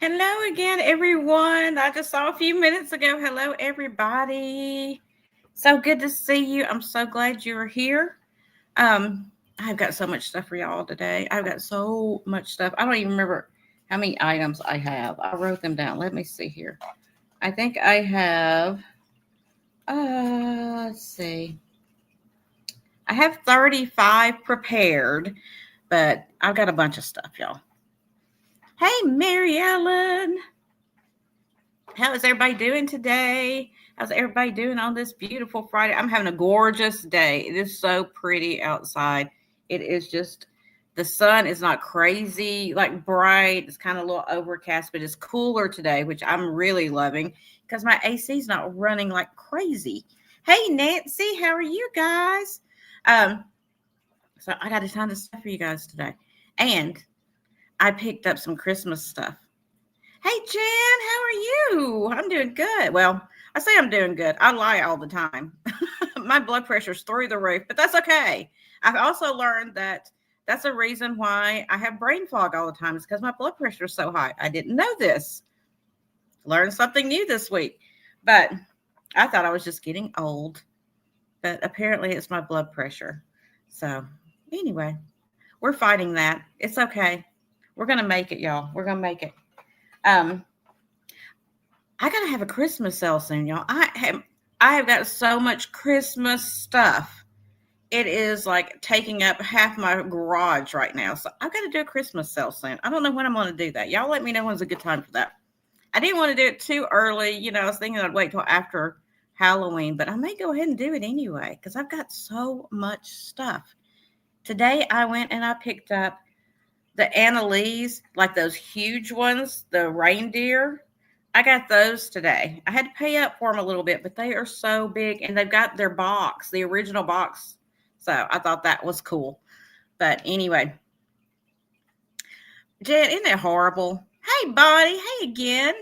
Hello again, everyone. I just saw a few minutes ago. Hello, everybody. So good to see you. I'm so glad you are here. I've got so much stuff for y'all today. I've got so much stuff. I don't even remember how many items I have. I wrote them down. Let me see here. I think I have, let's see. I have 35 prepared, but I've got a bunch of stuff, y'all. Hey, Mary Ellen. How is everybody doing today? How's everybody doing on this beautiful Friday? I'm having a gorgeous day. It is so pretty outside. It is just, the sun is not crazy, like bright. It's kind of a little overcast, but it's cooler today, which I'm really loving because my AC is not running like crazy. Hey, Nancy, how are you guys? Um, so I got a ton of stuff for you guys today. And I picked up some Christmas stuff. Hey, Jen, how are you? I'm doing good. Well, I say I'm doing good. I lie all the time. My blood pressure's through the roof, but that's okay. I've also learned that that's a reason why I have brain fog all the time. It's because my blood pressure is so high. I didn't know this. Learned something new this week. But I thought I was just getting old. But apparently it's my blood pressure. So, anyway, we're fighting that. It's okay. We're going to make it, y'all. We're going to make it. Um, I gotta have a Christmas sale soon, y'all. I have got so much Christmas stuff. It is like taking up half my garage right now. So I've got to do a Christmas sale soon. I don't know when I'm going to do that. Y'all let me know when's a good time for that. I didn't want to do it too early. I was thinking I'd wait till after Halloween, but I may go ahead and do it anyway because I've got so much stuff. Today I went and I picked up the Annalise, like those huge ones, the reindeer. I got those today. I had to pay up for them a little bit, but they are so big and they've got their box, the original box. So I thought that was cool. But anyway, Jen, isn't it horrible? Hey, Bonnie. Hey, again.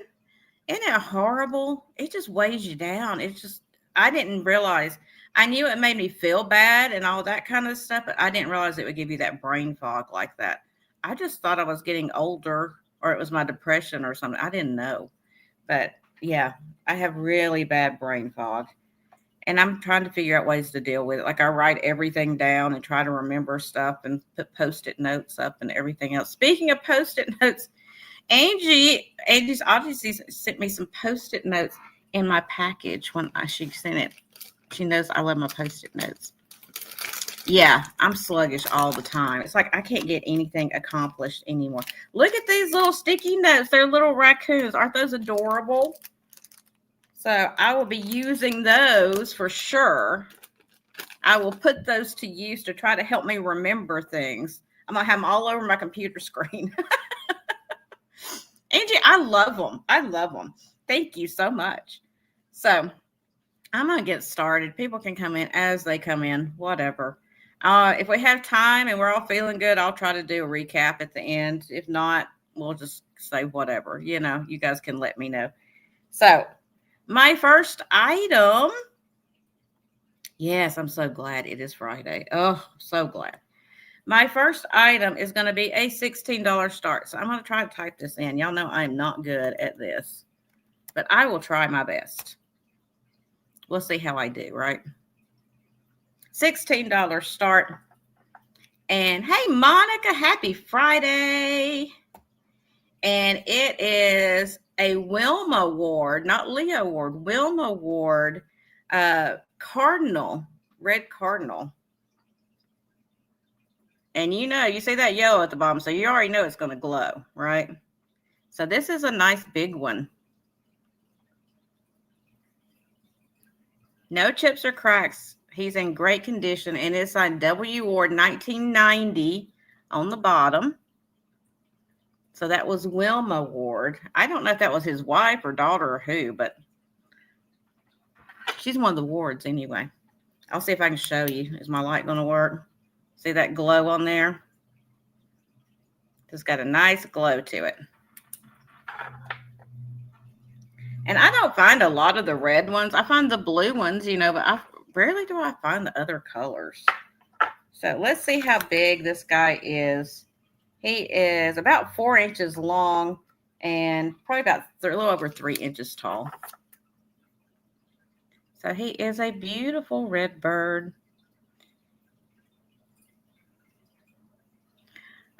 Isn't it horrible? It just weighs you down. It's just, I didn't realize. I knew it made me feel bad and all that kind of stuff, but I didn't realize it would give you that brain fog like that. I just thought I was getting older or it was my depression or something. I didn't know. But yeah, I have really bad brain fog. And I'm trying to figure out ways to deal with it. Like I write everything down and try to remember stuff and put post-it notes up and everything else. Speaking of post-it notes, Angie's obviously sent me some post-it notes in my package when she sent it. She knows I love my post-it notes. Yeah, I'm sluggish all the time. It's like I can't get anything accomplished anymore. Look at these little sticky notes. They're little raccoons. Aren't those adorable? So I will be using those for sure. I will put those to use to try to help me remember things. I'm going to have them all over my computer screen. Angie, I love them. I love them. Thank you so much. So I'm going to get started. People can come in as they come in, whatever. If we have time and we're all feeling good, I'll try to do a recap at the end. If not, we'll just say whatever. You guys can let me know. So my first item. Yes, I'm so glad it is Friday. Oh, so glad. My first item is going to be a $16 start. So I'm going to try to type this in. Y'all know I'm not good at this, but I will try my best. We'll see how I do, right? $16 start. And hey, Monica, happy Friday. And it is a Wilma Ward, not Leo Ward, Wilma Ward Cardinal, red Cardinal. And you see that yellow at the bottom, so you already know it's going to glow, right? So this is a nice big one. No chips or cracks. He's in great condition, and it's on W. Ward 1990 on the bottom. So that was Wilma Ward. I don't know if that was his wife or daughter or who, but she's one of the Wards anyway. I'll see if I can show you. Is my light going to work? See that glow on there? It's got a nice glow to it. And I don't find a lot of the red ones. I find the blue ones, but rarely do I find the other colors. So let's see how big this guy is. He is about 4 inches long and probably about a little over 3 inches tall. So he is a beautiful red bird.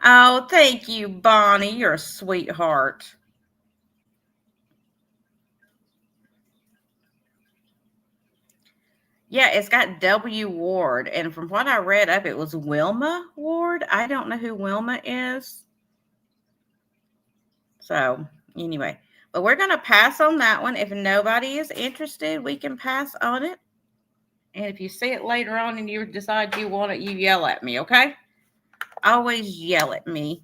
Oh, thank you, Bonnie. You're a sweetheart. Yeah, it's got W. Ward. And from what I read up, it was Wilma Ward. I don't know who Wilma is. So, anyway. But we're going to pass on that one. If nobody is interested, we can pass on it. And if you see it later on and you decide you want it, you yell at me, okay? Always yell at me.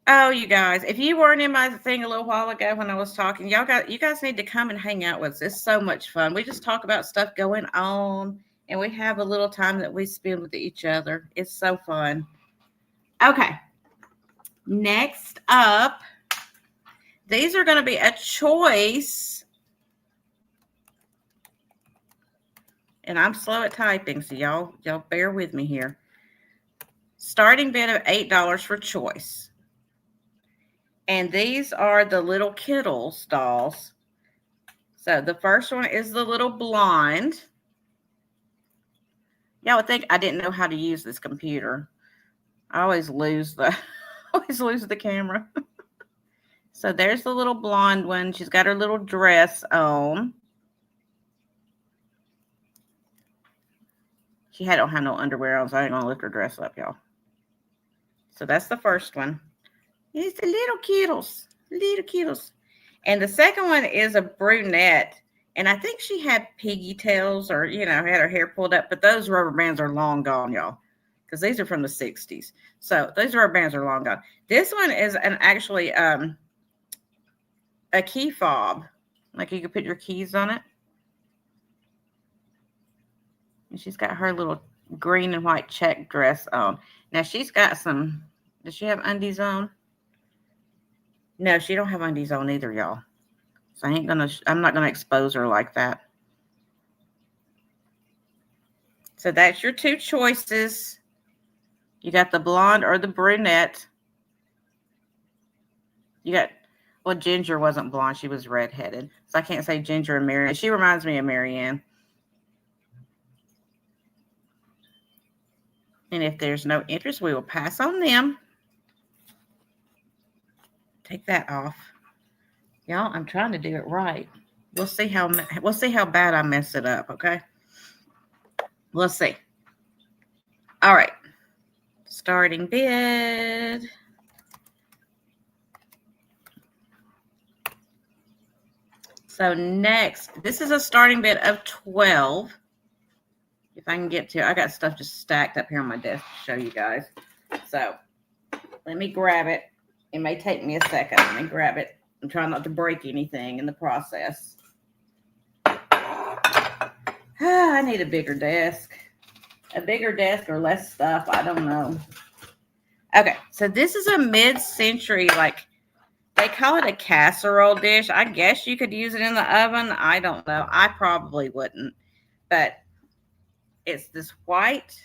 Oh, you guys, if you weren't in my thing a little while ago when I was talking, you guys need to come and hang out with us. It's so much fun. We just talk about stuff going on, and we have a little time that we spend with each other. It's so fun. Okay. Next up, these are going to be a choice. And I'm slow at typing, so y'all bear with me here. Starting bid of $8 for choice. And these are the little Kittles dolls. So the first one is the little blonde. Y'all would think I didn't know how to use this computer. I always lose the camera. So there's the little blonde one. She's got her little dress on. She don't have no underwear on, so I ain't gonna lift her dress up, y'all. So that's the first one. It's the little Kittles. Little Kittles. And the second one is a brunette. And I think she had piggy tails or, had her hair pulled up. But those rubber bands are long gone, y'all. Because these are from the 60s. So those rubber bands are long gone. This one is actually a key fob. Like you can put your keys on it. And she's got her little green and white check dress on. Now she's got some, does she have undies on? No, she don't have undies on either, y'all. So I'm not gonna expose her like that. So that's your two choices. You got the blonde or the brunette. Well, Ginger wasn't blonde. She was redheaded. So I can't say Ginger and Marianne. She reminds me of Marianne. And if there's no interest, we will pass on them. Take that off. Y'all, I'm trying to do it right. We'll see how bad I mess it up, okay? We'll see. All right. Starting bid. So next, this is a starting bid of 12. If I can get to, I got stuff just stacked up here on my desk to show you guys. So let me grab it. It may take me a second. Let me grab it. I'm trying not to break anything in the process. I need a bigger desk. A bigger desk or less stuff. I don't know. Okay, so this is a mid-century, like, they call it a casserole dish. I guess you could use it in the oven. I don't know. I probably wouldn't. But it's this white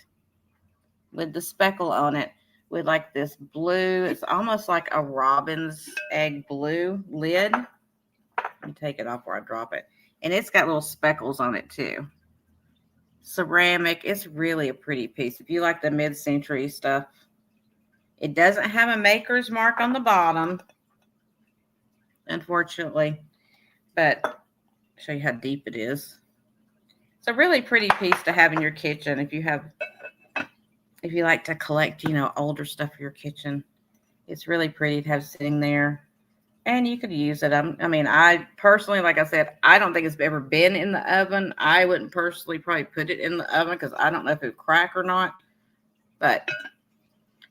with the speckle on it with like this blue. It's almost like a robin's egg blue lid. Let me take it off where I drop it. And it's got little speckles on it too. Ceramic. It's really a pretty piece. If you like the mid-century stuff. It doesn't have a maker's mark on the bottom, unfortunately. But I'll show you how deep it is. It's a really pretty piece to have in your kitchen if you like to collect, older stuff for your kitchen. It's really pretty to have sitting there. And you could use it. I personally, like I said, I don't think it's ever been in the oven. I wouldn't personally probably put it in the oven because I don't know if it would crack or not. But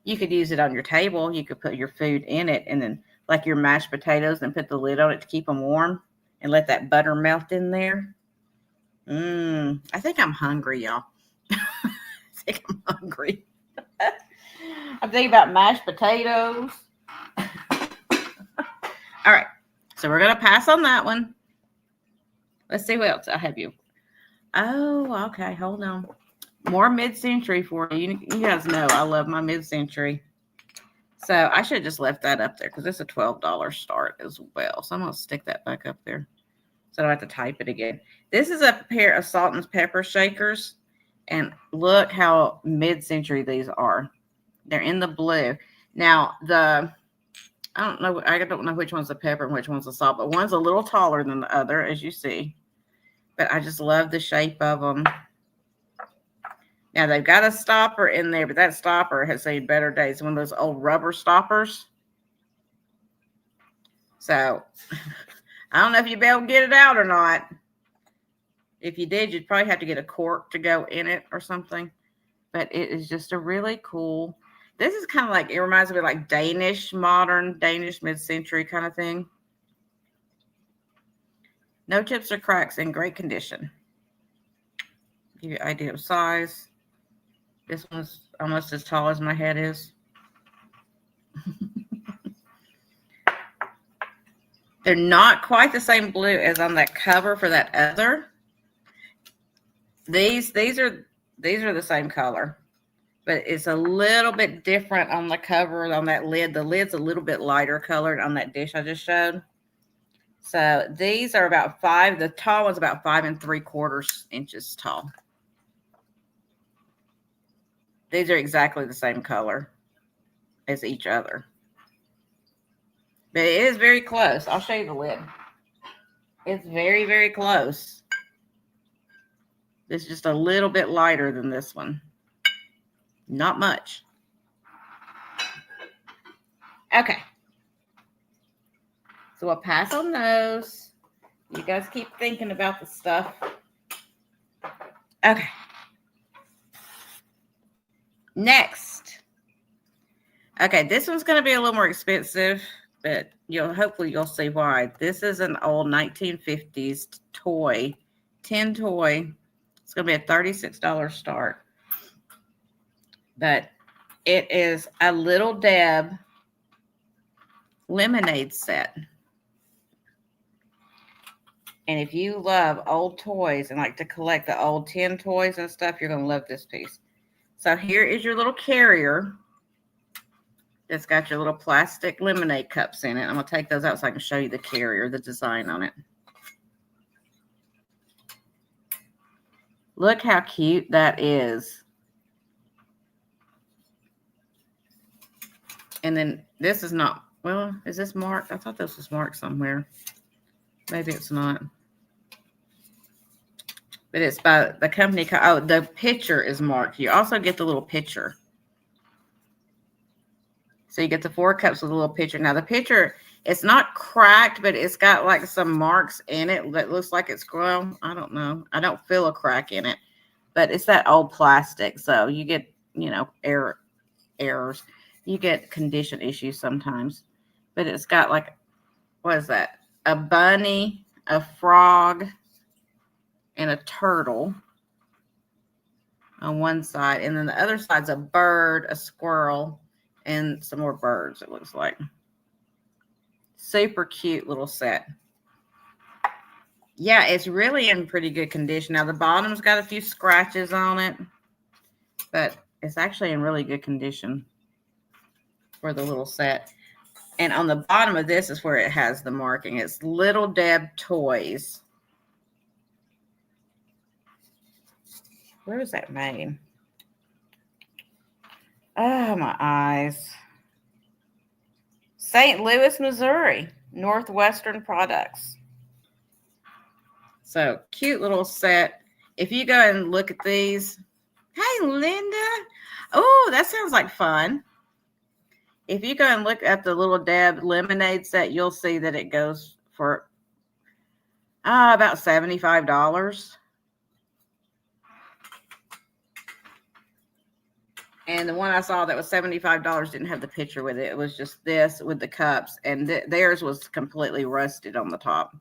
you could use it on your table. You could put your food in it and then like your mashed potatoes and put the lid on it to keep them warm and let that butter melt in there. I think I'm hungry, y'all. I think I'm hungry. I'm thinking about mashed potatoes. All right. So we're going to pass on that one. Let's see what else I have you. Oh, okay. Hold on. More mid-century for you. You guys know I love my mid-century. So I should have just left that up there because it's a $12 start as well. So I'm going to stick that back up there so I don't have to type it again. This is a pair of salt and pepper shakers. And look how mid-century these are. They're in the blue. Now, I don't know which one's the pepper and which one's the salt, but one's a little taller than the other, as you see. But I just love the shape of them. Now, they've got a stopper in there, but that stopper has seen better days. One of those old rubber stoppers. So, I don't know if you'll be able to get it out or not. If you did, you'd probably have to get a cork to go in it or something. But it is just a really cool. This is kind of like, it reminds me of like modern Danish mid-century kind of thing. No chips or cracks, in great condition. Give you an idea of size. This one's almost as tall as my head is. They're not quite the same blue as on that cover for that other. These are the same color, but it's a little bit different on the cover on that lid. The lid's a little bit lighter colored on that dish I just showed. So these are about 5. The tall one's about 5 3/4 inches tall. These are exactly the same color as each other. But it is very close. I'll show you the lid. It's very, very close. This is just a little bit lighter than this one. Not much. Okay. So I'll pass on those. You guys keep thinking about the stuff. Okay. Next. Okay, this one's going to be a little more expensive, but hopefully you'll see why. This is an old 1950s toy, tin toy. It's going to be a $36 start. But it is a Little Deb lemonade set. And if you love old toys and like to collect the old tin toys and stuff, you're going to love this piece. So here is your little carrier. It's got your little plastic lemonade cups in it. I'm going to take those out so I can show you the carrier, the design on it. Look how cute that is. And then this is not, well, is this marked? I thought this was marked somewhere. Maybe it's not. But it's by the company. Oh, the picture is marked. You also get the little picture. So you get the 4 cups with a little picture. Now the picture, it's not cracked, but it's got like some marks in it that looks like it's grown. I don't know. I don't feel a crack in it, but it's that old plastic. So you get, errors. You get condition issues sometimes, but it's got like, what is that? A bunny, a frog, and a turtle on one side. And then the other side's a bird, a squirrel, and some more birds, it looks like. Super cute little set. Yeah, it's really in pretty good condition. Now, the bottom's got a few scratches on it, but it's actually in really good condition for the little set. And on the bottom of this is where it has the marking. It's Little Deb Toys. Where is that made? Oh, my eyes. St. Louis, Missouri. Northwestern Products. So, cute little set. If you go and look at these. Hey, Linda. Oh, that sounds like fun. If you go and look at the Little Deb lemonade set, you'll see that it goes for about $75. And the one I saw that was $75 didn't have the picture with it. It was just this with the cups. And theirs was completely rusted on the top.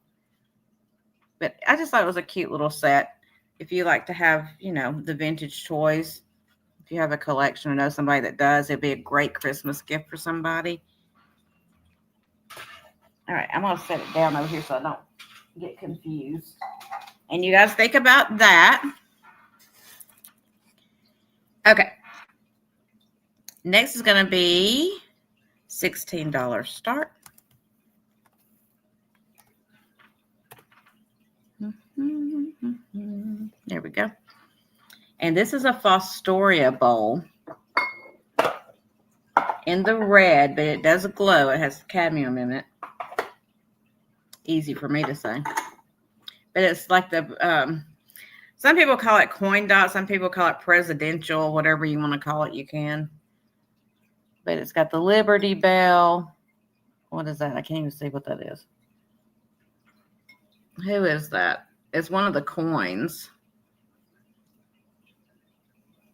But I just thought it was a cute little set. If you like to have, the vintage toys. If you have a collection or know somebody that does, it'd be a great Christmas gift for somebody. All right, I'm going to set it down over here so I don't get confused. And you guys think about that. Okay. Next is going to be $16 start. There we go. And this is a Fostoria bowl in the red, but it does glow. It has cadmium in it. Easy for me to say. But it's like the, some people call it coin dot. Some people call it presidential. Whatever you want to call it, you can. But it's got the Liberty Bell. What is that? I can't even see what that is. Who is that? It's one of the coins.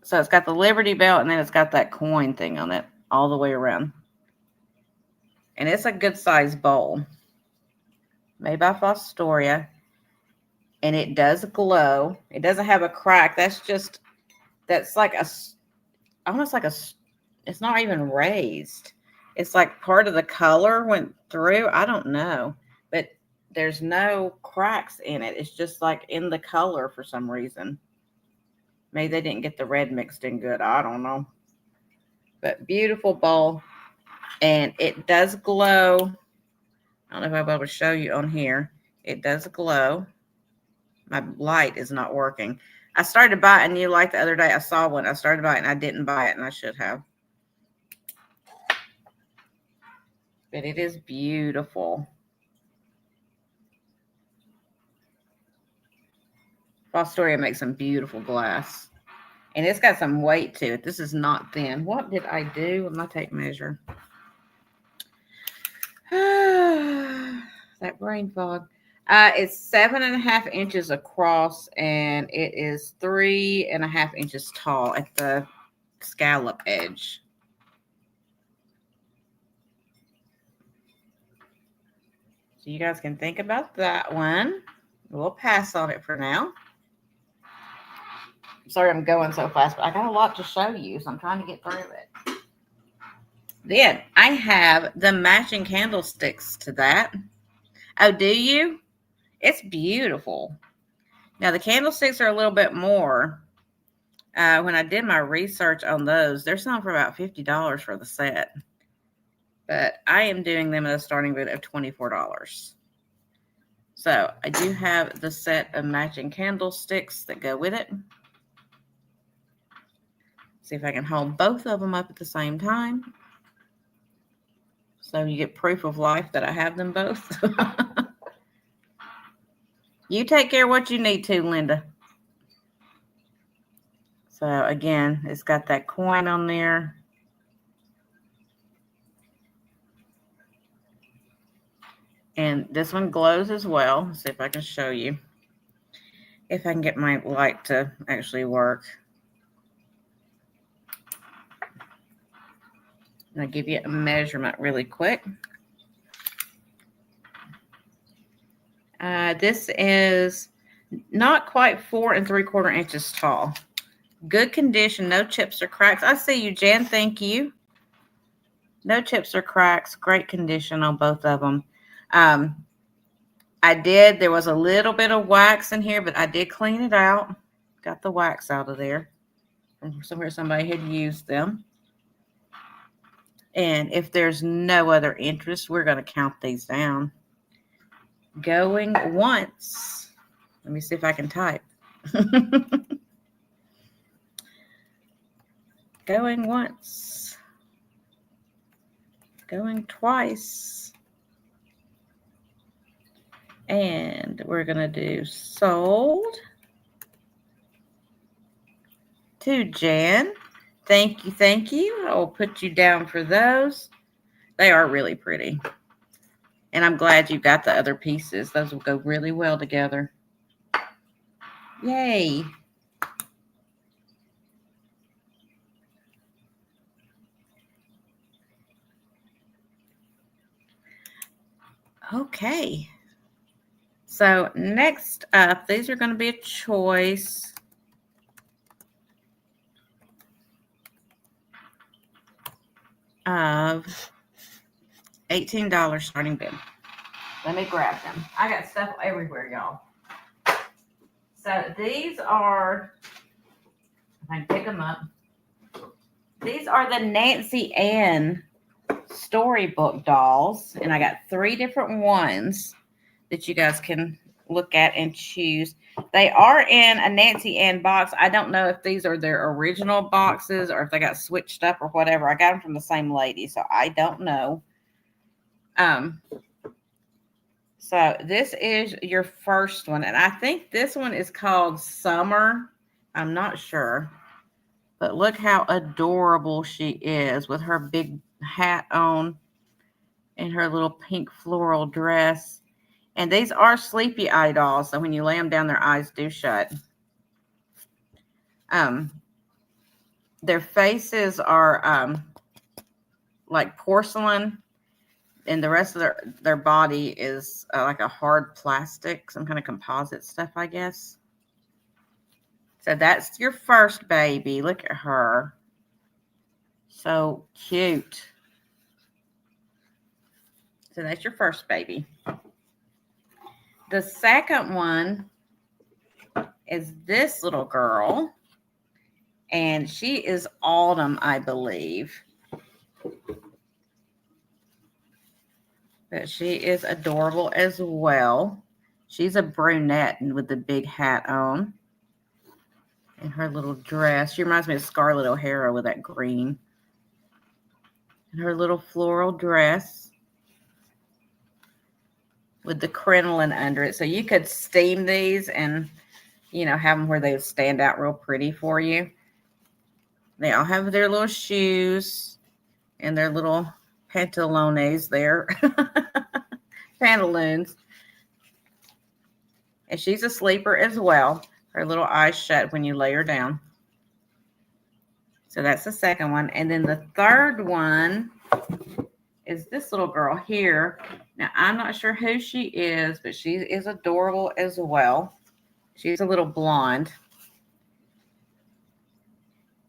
So it's got the Liberty Bell, and then it's got that coin thing on it all the way around. And it's a good size bowl. Made by Fostoria. And it does glow. It doesn't have a crack. That's like almost like it's not even raised. It's like part of the color went through. I don't know. But there's no cracks in it. It's just like in the color for some reason. Maybe they didn't get the red mixed in good. I don't know. But beautiful bowl. And it does glow. I don't know if I'll be able to show you on here. It does glow. My light is not working. I started to buy a new light the other day. I saw one. I started to buy it and I didn't buy it, and I should have. But it is beautiful. Fostoria makes some beautiful glass. And it's got some weight to it. This is not thin. What did I do with my tape measure? That brain fog. It's 7.5 inches across, and it is 3.5 inches tall at the scallop edge. So you guys can think about that one. We'll pass on it for now. Sorry I'm going so fast, but I got a lot to show you, so I'm trying to get through it. Then I have the matching candlesticks to that. Oh, do you? It's beautiful. Now, the candlesticks are a little bit more. When I did my research on those, they're selling for about $50 for the set. But I am doing them at a starting bid of $24. So I do have the set of matching candlesticks that go with it. See if I can hold both of them up at the same time. So you get proof of life that I have them both. You take care of what you need to, Linda. So again, it's got that coin on there. And this one glows as well. Let's see if I can show you. If I can get my light to actually work. I'll give you a measurement really quick. This is not quite 4 3/4 inches tall. Good condition, no chips or cracks. I see you, Jan. Thank you. No chips or cracks. Great condition on both of them. There was a little bit of wax in here, but I did clean it out. Got the wax out of there from somewhere somebody had used them. And if there's no other interest, we're going to count these down. Going once. Let me see if I can type. Going once. Going twice. And we're going to do sold to Jan. Thank you, thank you. I'll put you down for those. They are really pretty. And I'm glad you got the other pieces. Those will go really well together. Yay. Okay. So next up, these are going to be a choice. Of $18 starting bid. Let me grab them. I got stuff everywhere, y'all. So these are, if I can pick them up, these are the Nancy Ann storybook dolls, and I got 3 different ones that you guys can look at and choose. They are in a Nancy Ann box. I don't know if these are their original boxes or if they got switched up or whatever. I got them from the same lady, so I don't know. So this is your first one, and I think this one is called Summer. I'm not sure, but look how adorable she is with her big hat on and her little pink floral dress. And these are sleepy eye dolls, so when you lay them down, their eyes do shut. Their faces are like porcelain, and the rest of their body is like a hard plastic, some kind of composite stuff, I guess. So that's your first baby. Look at her. So cute. So that's your first baby. The second one is this little girl, and she is Autumn, I believe. But she is adorable as well. She's a brunette and with the big hat on and her little dress. She reminds me of Scarlett O'Hara with that green. And her little floral dress with the crinoline under it. So you could steam these and, you know, have them where they would stand out real pretty for you. They all have their little shoes and their little pantalones there. Pantaloons. And she's a sleeper as well. Her little eyes shut when you lay her down. So that's the second one. And then the third one is this little girl here. Now, I'm not sure who she is, but she is adorable as well. She's a little blonde.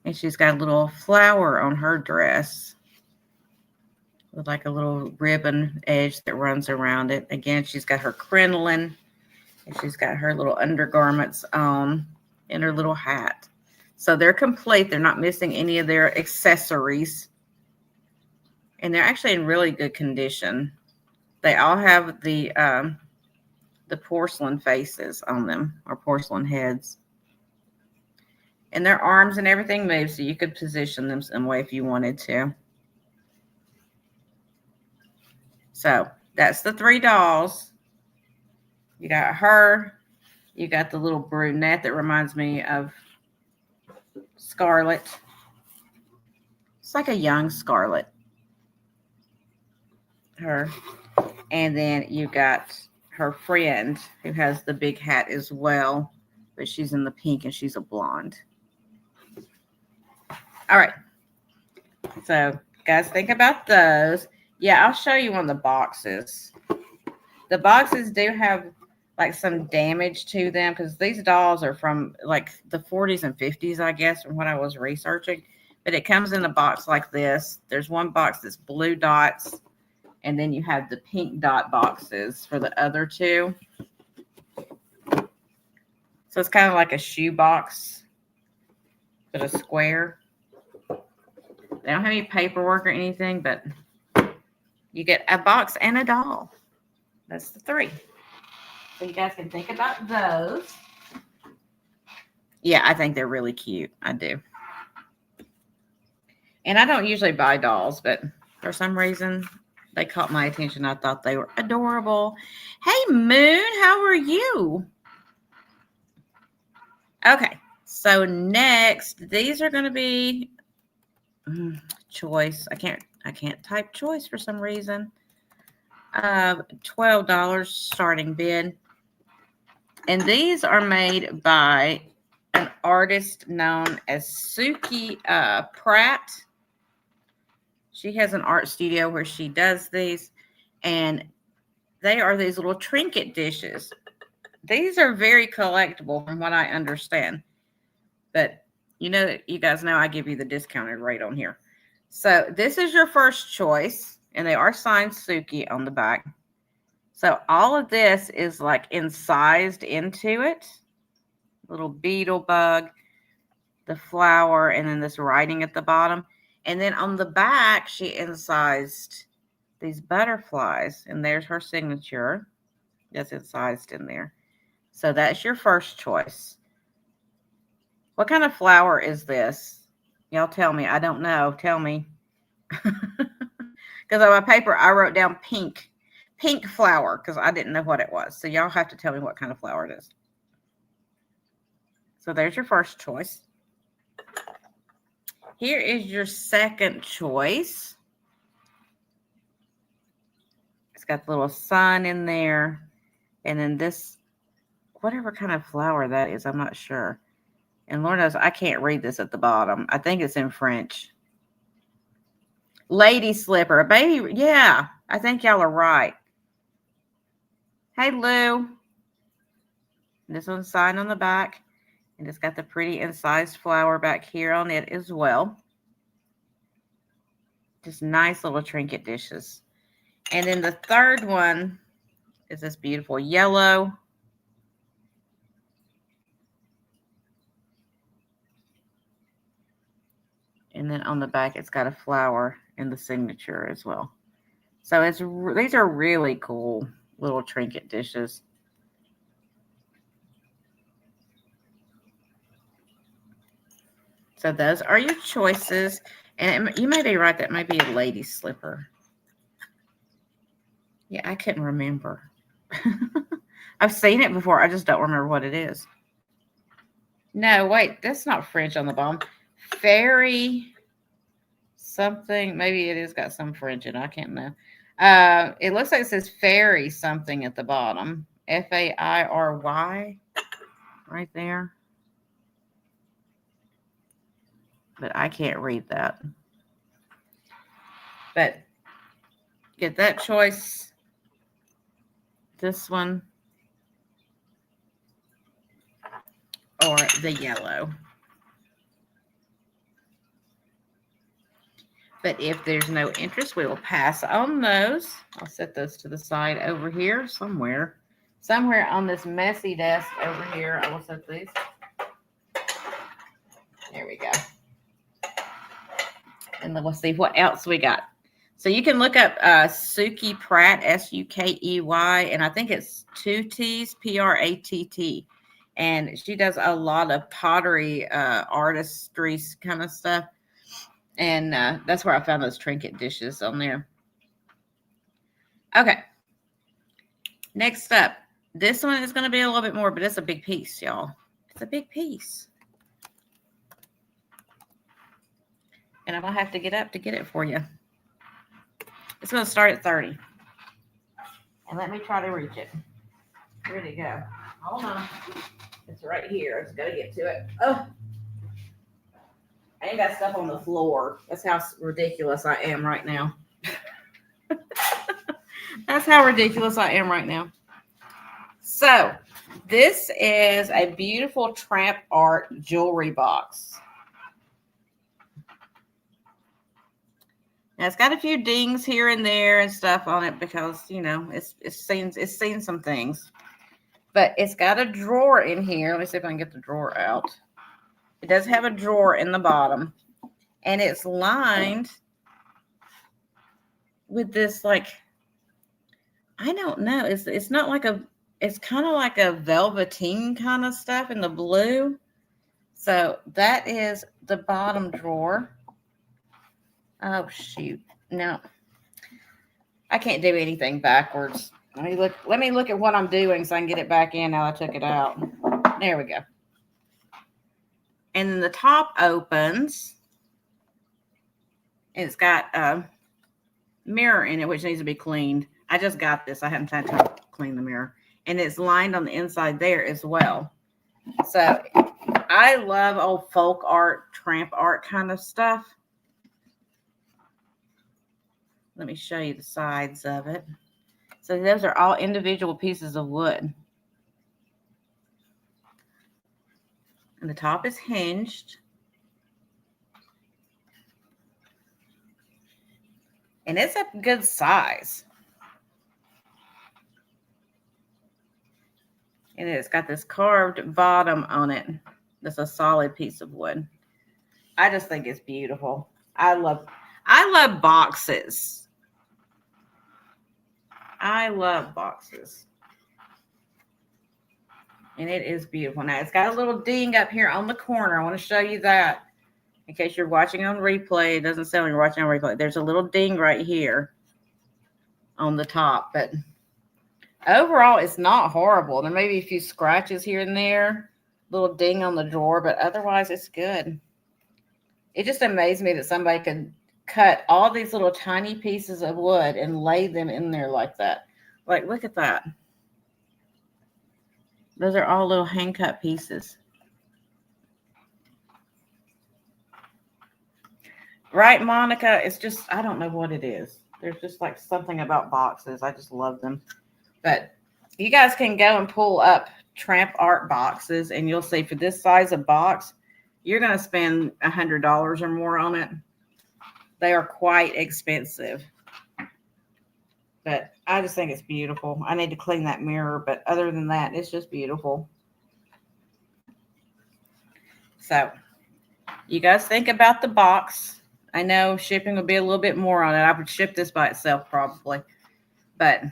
And she's got a little flower on her dress with like a little ribbon edge that runs around it. Again, she's got her crinoline, and she's got her little undergarments on and her little hat. So they're complete. They're not missing any of their accessories. And they're actually in really good condition. They all have the porcelain faces on them, or porcelain heads. And their arms and everything moves, so you could position them some way if you wanted to. So that's the 3 dolls. You got her. You got the little brunette that reminds me of Scarlett. It's like a young Scarlett. Her. And then you got her friend who has the big hat as well, but she's in the pink and she's a blonde. All right. So, guys, think about those. Yeah, I'll show you on the boxes. The boxes do have like some damage to them because these dolls are from like the 40s and 50s, I guess, from what I was researching. But it comes in a box like this. There's one box that's blue dots, and then you have the pink dot boxes for the other 2. So it's kind of like a shoe box, but a square. They don't have any paperwork or anything, but you get a box and a doll. That's the 3. So you guys can think about those. Yeah, I think they're really cute. I do. And I don't usually buy dolls, but for some reason, they caught my attention. I thought they were adorable. Hey, Moon, how are you? Okay, so next, these are going to be choice. I can't type choice for some reason. $12 starting bid. And these are made by an artist known as Suki Pratt. She has an art studio where she does these, and they are these little trinket dishes. These are very collectible from what I understand. But you guys know I give you the discounted rate on here. So this is your first choice, and they are signed Suki on the back. So all of this is like incised into it. Little beetle bug, the flower, and then this writing at the bottom. And then on the back, she incised these butterflies, and there's her signature that's incised in there. So that's your first choice. What kind of flower is this? Y'all tell me. I don't know. Tell me. Because on my paper, I wrote down pink. Pink flower, because I didn't know what it was. So y'all have to tell me what kind of flower it is. So there's your first choice. Here is your second choice. It's got the little sun in there. And then this, whatever kind of flower that is, I'm not sure. And Lord knows, I can't read this at the bottom. I think it's in French. Lady slipper. Baby, yeah, I think y'all are right. Hey, Lou. This one's signed on the back. And it's got the pretty incised flower back here on it as well. Just nice little trinket dishes. And then the third one is this beautiful yellow. And then on the back, it's got a flower in the signature as well. So these are really cool little trinket dishes. So those are your choices. And you may be right, that might be a lady slipper. Yeah, I couldn't remember. I've seen it before. I just don't remember what it is. No, wait, that's not French on the bottom. Fairy something. Maybe it has got some French in it. I can't know. It looks like it says fairy something at the bottom. Fairy right there. But I can't read that. But get that choice. This one. Or the yellow. But if there's no interest, we will pass on those. I'll set those to the side over here somewhere. Somewhere on this messy desk over here, I will set these. There we go. And then we'll see what else we got. So you can look up Sukey Pratt, Sukey, and I think it's 2 T's, Pratt. And she does a lot of pottery, artistry kind of stuff. And that's where I found those trinket dishes on there. Okay. Next up. This one is going to be a little bit more, but it's a big piece, y'all. It's a big piece. And I'm going to have to get up to get it for you. It's going to start at 30. And let me try to reach it. Where'd it go? Hold on. It's right here. I just got to get to it. Oh. I ain't got stuff on the floor. That's how ridiculous I am right now. That's how ridiculous I am right now. So, this is a beautiful Tramp Art jewelry box. Now, it's got a few dings here and there and stuff on it because, you know, it's seen some things. But it's got a drawer in here. Let me see if I can get the drawer out. It does have a drawer in the bottom. And it's lined with this, like, I don't know. It's not like it's kind of like a velveteen kind of stuff in the blue. So that is the bottom drawer. Oh, shoot. No. I can't do anything backwards. Let me look at what I'm doing so I can get it back in now I took it out. There we go. And then the top opens. It's got a mirror in it, which needs to be cleaned. I just got this. I haven't had time to clean the mirror. And it's lined on the inside there as well. So I love old folk art, tramp art kind of stuff. Let me show you the sides of it. So those are all individual pieces of wood. And the top is hinged. And it's a good size. And it's got this carved bottom on it. That's a solid piece of wood. I just think it's beautiful. I love boxes. I love boxes. And it is beautiful. Now, it's got a little ding up here on the corner. I want to show you that. In case you're watching on replay, it doesn't sound like you're watching on replay. There's a little ding right here on the top. But overall, it's not horrible. There may be a few scratches here and there. Little ding on the drawer. But otherwise, it's good. It just amazed me that somebody could cut all these little tiny pieces of wood and lay them in there like that. Like, look at that. Those are all little hand cut pieces. Right, Monica? It's just, I don't know what it is. There's just like something about boxes. I just love them. But you guys can go and pull up Tramp Art boxes, and you'll see for this size of box, you're going to spend $100 or more on it. They are quite expensive. But I just think it's beautiful. I need to clean that mirror, but other than that, it's just beautiful. So, you guys think about the box. I know shipping will be a little bit more on it. I would ship this by itself probably. But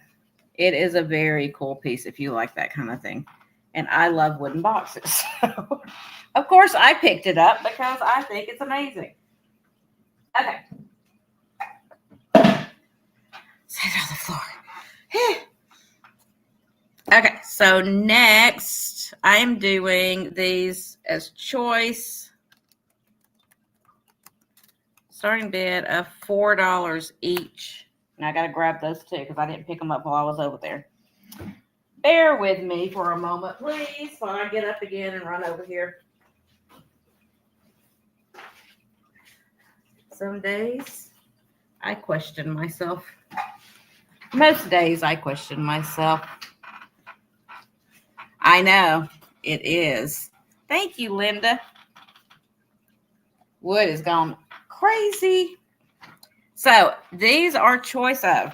it is a very cool piece if you like that kind of thing. And I love wooden boxes. So, of course, I picked it up because I think it's amazing. Okay. Set it on the floor. Okay, so next I am doing these as choice. Starting bid of $4 each. And I got to grab those too because I didn't pick them up while I was over there. Bear with me for a moment, please, while I get up again and run over here. Some days I question myself. Most days I question myself. I know it is. Thank you, Linda. Wood has gone crazy. So these are choice of,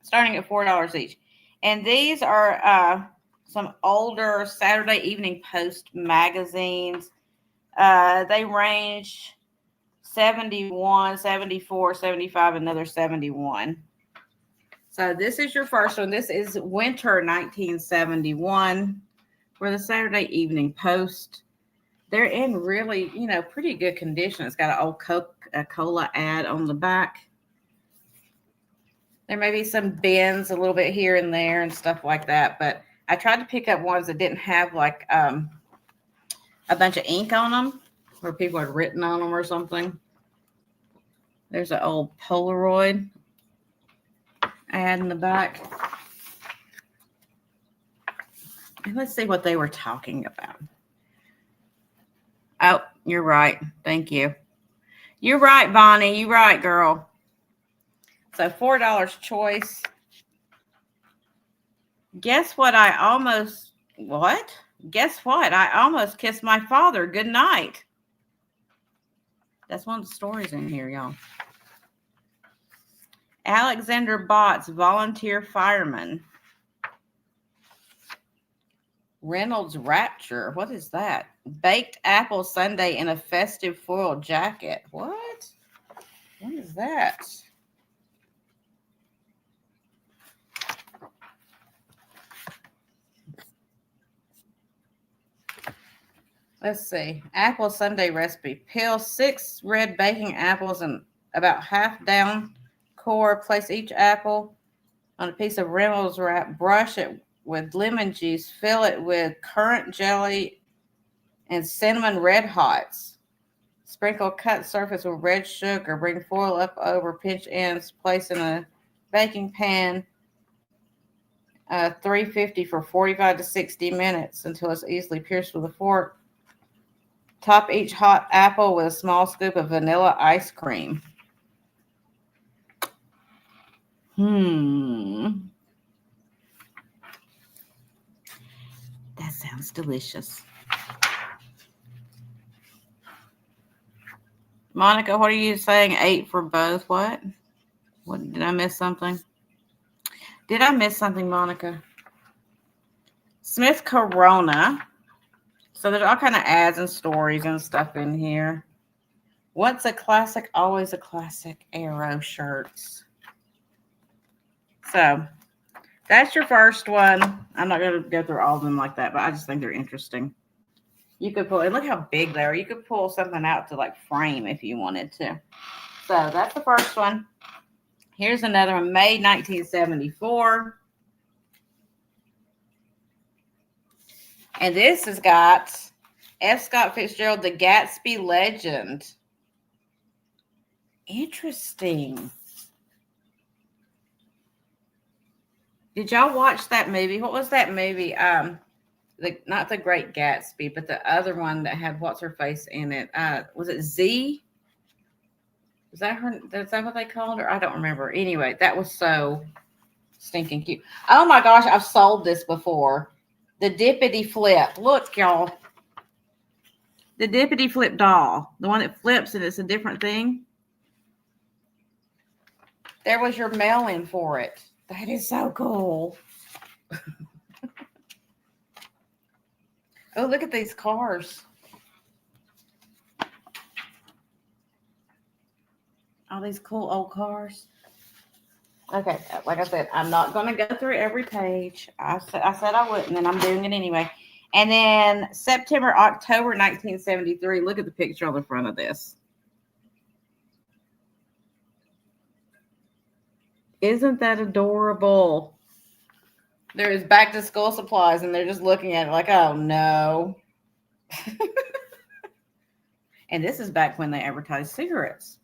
starting at $4 each. And these are some older Saturday Evening Post magazines. They range 71, 74, 75, another 71. So this is your first one. This is Winter 1971 for the Saturday Evening Post. They're in really, pretty good condition. It's got an old Coca-Cola ad on the back. There may be some bends a little bit here and there and stuff like that. But I tried to pick up ones that didn't have like a bunch of ink on them where people had written on them or something. There's an old Polaroid ad in the back. And let's see what they were talking about. Oh, you're right. Thank you. You're right, Bonnie. You're right, girl. So $4 choice. Guess what? Guess what? I almost kissed my father. Good night. That's one of the stories in here, y'all. Alexander Botts, volunteer fireman. Reynolds Rapture. What is that? Baked apple sundae in a festive foil jacket. What? What is that? Let's see. Apple sundae recipe. Peel 6 red baking apples and about half down core. Place each apple on a piece of Reynolds wrap. Brush it with lemon juice. Fill it with currant jelly and cinnamon red hots. Sprinkle cut surface with red sugar. Bring foil up over pinch ends. Place in a baking pan. 350 for 45 to 60 minutes until it's easily pierced with a fork. Top each hot apple with a small scoop of vanilla ice cream. That sounds delicious. Monica, what are you saying? 8 for both? What? Did I miss something? Did I miss something, Monica? Smith Corona. So there's all kind of ads and stories and stuff in here. Once a classic, always a classic. Arrow shirts. So that's your first one. I'm not going to go through all of them like that, but I just think they're interesting. You could pull, and look how big they are. You could pull something out to like frame if you wanted to. So that's the first one. Here's another one, May 1974. And this has got F. Scott Fitzgerald, The Gatsby Legend. Interesting. Did y'all watch that movie? What was that movie? Not The Great Gatsby, but the other one that had what's her face in it. Was it Z? Is that her? Is that what they called her? I don't remember. Anyway, that was so stinking cute. Oh my gosh, I've sold this before. The Dippity Flip. Look, y'all. The Dippity Flip doll. The one that flips and it's a different thing. There was your mail-in for it. That is so cool. Oh, look at these cars. All these cool old cars. Okay, like I said, I'm not going to go through every page. I said I wouldn't, and I'm doing it anyway. And then September, October 1973. Look at the picture on the front of this. Isn't that adorable? There is back to school supplies, and they're just looking at it like, oh, no. And this is back when they advertised cigarettes.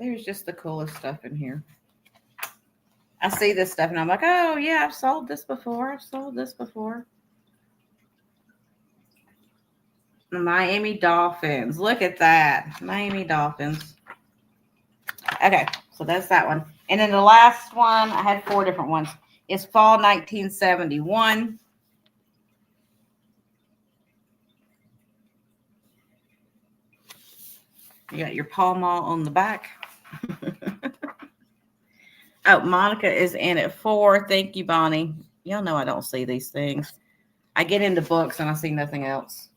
There's just the coolest stuff in here. I see this stuff, and I'm like, oh, yeah, I've sold this before. I've sold this before. The Miami Dolphins. Look at that. Miami Dolphins. Okay, so that's that one. And then the last one, I had 4 different ones. It's fall 1971. You got your Pall Mall on the back. Oh, Monica is in at 4. Thank you, Bonnie. Y'all know I don't see these things. I get into books and I see nothing else.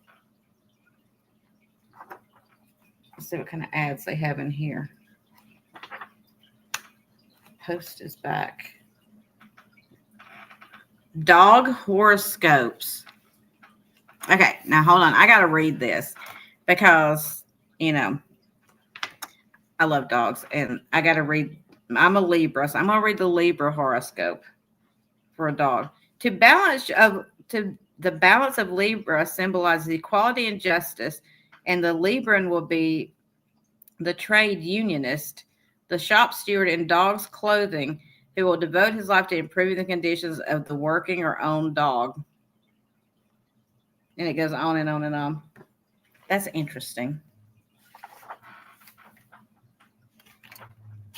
Let's see what kind of ads they have in here. Post is back. Dog horoscopes. Okay, now hold on. I got to read this because, you know, I love dogs and I got to read. I'm a Libra, so I'm going to read the Libra horoscope for a dog. The balance of Libra symbolizes equality and justice, and the Libran will be the trade unionist, the shop steward in dog's clothing, who will devote his life to improving the conditions of the working or owned dog. And it goes on and on and on. That's interesting.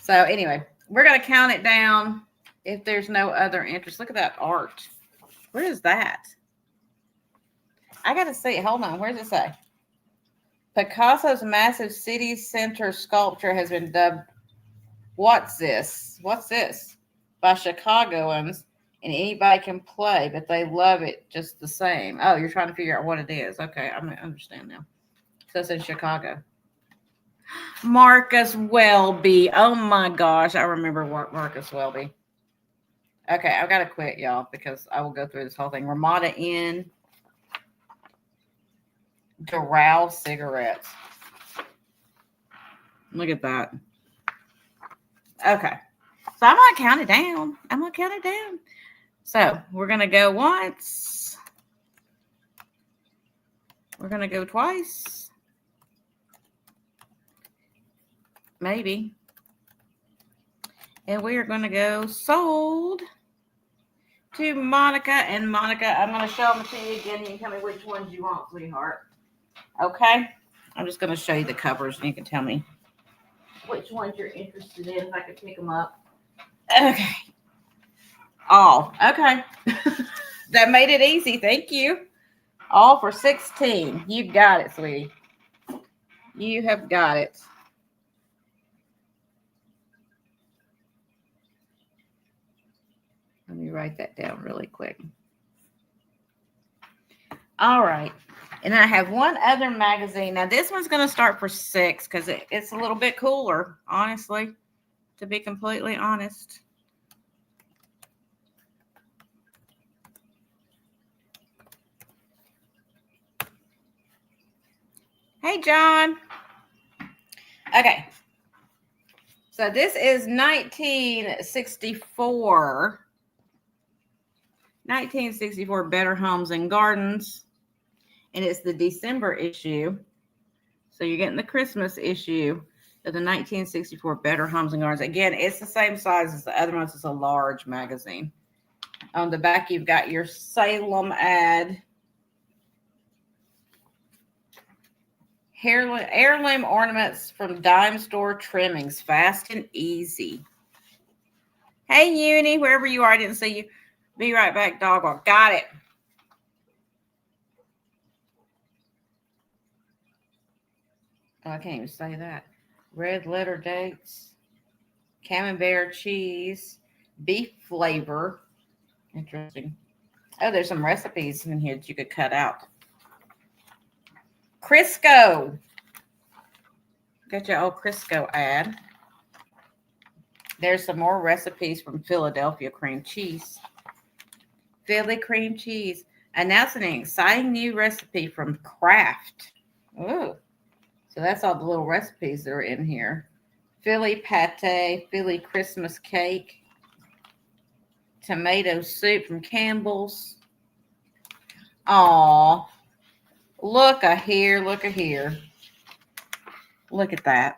So anyway, we're going to count it down if there's no other interest. Look at that art. Where is that? I got to see it. Hold on. Where does it say? Picasso's massive city center sculpture has been dubbed, what's this? What's this? By Chicagoans, and anybody can play, but they love it just the same. Oh, you're trying to figure out what it is. Okay, I understand now. So it's in Chicago. Marcus Welby. Oh my gosh, I remember Marcus Welby. Okay, I've got to quit, y'all, because I will go through this whole thing. Ramada Inn. Doral cigarettes. Look at that. Okay. So I'm going to count it down. So we're going to go once. We're going to go twice. Maybe. And we are going to go sold to Monica. And Monica, I'm going to show them to you again. You can tell me which ones you want, sweetheart. Okay? I'm just going to show you the covers and you can tell me which ones you're interested in if I can pick them up. Okay. All. Okay. That made it easy. Thank you. All for 16. You got it, sweetie. You have got it. Let me write that down really quick. All right. And then I have one other magazine. Now, this one's going to start for $6 because it's a little bit cooler, honestly, to be completely honest. Hey, John. Okay. So this is 1964. 1964 Better Homes and Gardens. And it's the December issue. So you're getting the Christmas issue of the 1964 Better Homes and Gardens. Again, it's the same size as the other ones. It's a large magazine. On the back, you've got your Salem ad. Heirloom ornaments from Dime Store Trimmings. Fast and easy. Hey, Uni, wherever you are. I didn't see you. Be right back, dog walk. Got it. Oh, I can't even say that. Red letter dates. Camembert cheese. Beef flavor. Interesting. Oh, there's some recipes in here that you could cut out. Crisco. Got your old Crisco ad. There's some more recipes from Philadelphia cream cheese. Philly cream cheese. Announcing an exciting new recipe from Kraft. Ooh. So that's all the little recipes that are in here. Philly pate, Philly Christmas cake, tomato soup from Campbell's. Aw. Look a here, look a here. Look at that.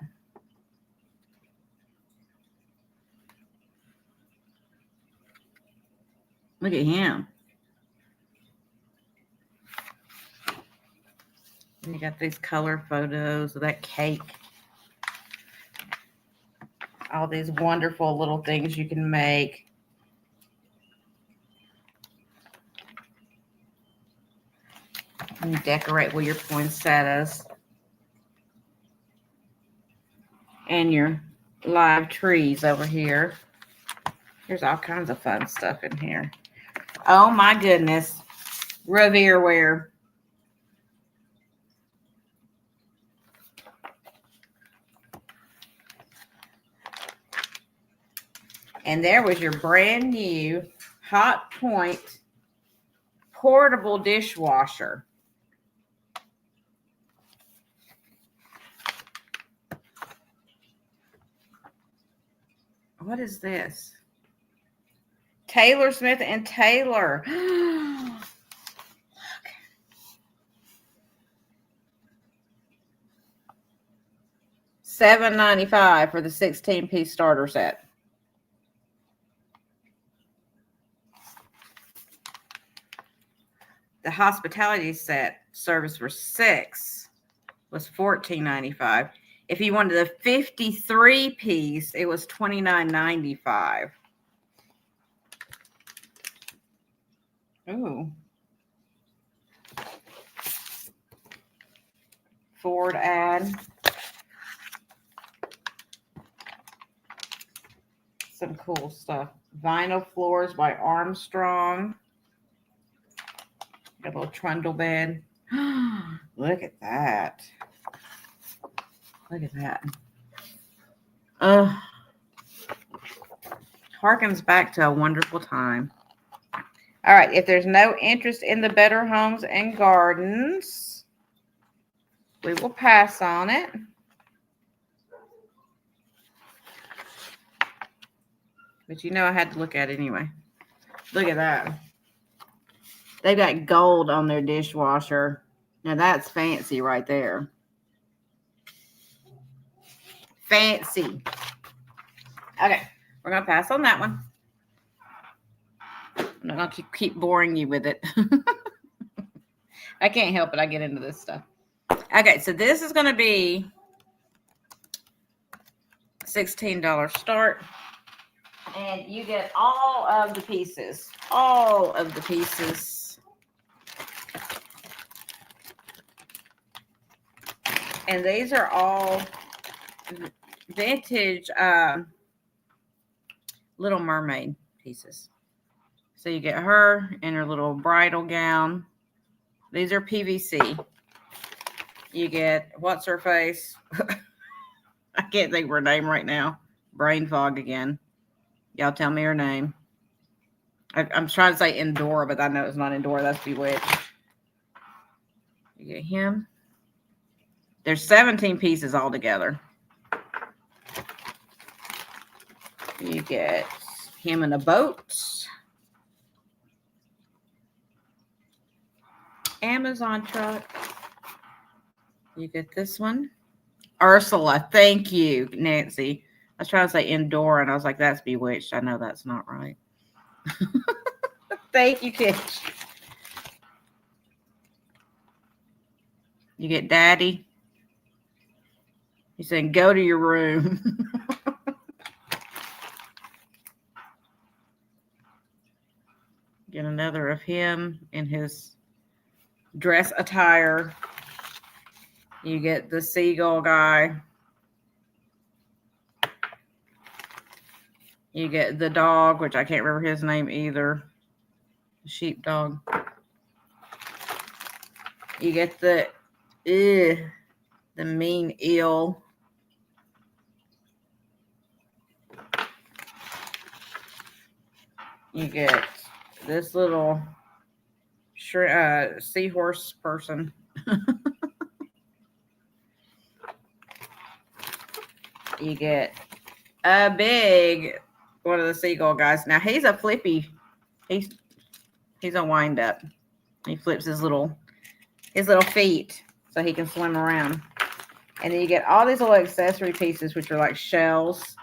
Look at him. And you got these color photos of that cake. All these wonderful little things you can make. And you decorate with your poinsettias. And your live trees over here. There's all kinds of fun stuff in here. Oh my goodness. Revere ware. And there was your brand new Hot Point portable dishwasher. What is this? Taylor Smith and Taylor. Look. $7.95 for the 16-piece starter set. The hospitality set service for $6 was $14.95. If you wanted the 53-piece, it was $29.95. Ooh. Ford ad. Some cool stuff. Vinyl floors by Armstrong. Got a little trundle bed. Look at that. Look at that. Harkens back to a wonderful time. All right. If there's no interest in the Better Homes and Gardens, we will pass on it. But you know I had to look at it anyway. Look at that. They've got gold on their dishwasher. Now that's fancy right there. Fancy. Okay, we're going to pass on that one. I'm not going to keep boring you with it. I can't help it. I get into this stuff. Okay, so this is going to be $16 start. And you get all of the pieces. All of the pieces. And these are all vintage Little Mermaid pieces. So you get her in her little bridal gown. These are PVC. You get, what's her face? I can't think of her name right now. Brain fog again. Y'all tell me her name. I'm trying to say Endora, but I know it's not Endora. That's Bewitched. You get him. There's 17 pieces altogether. You get him in a boat. Amazon truck. You get this one. Ursula. Thank you, Nancy. I was trying to say Endora, and I was like, that's Bewitched. I know that's not right. Thank you, Kitch. You get Daddy. He's saying, go to your room. Get another of him in his dress attire. You get the seagull guy. You get the dog, which I can't remember his name either. The sheepdog. You get the mean eel. You get this little seahorse person. You get a big one of the seagull guys. Now he's a flippy. He's a wind up. He flips his little feet so he can swim around. And then you get all these little accessory pieces, which are like shells.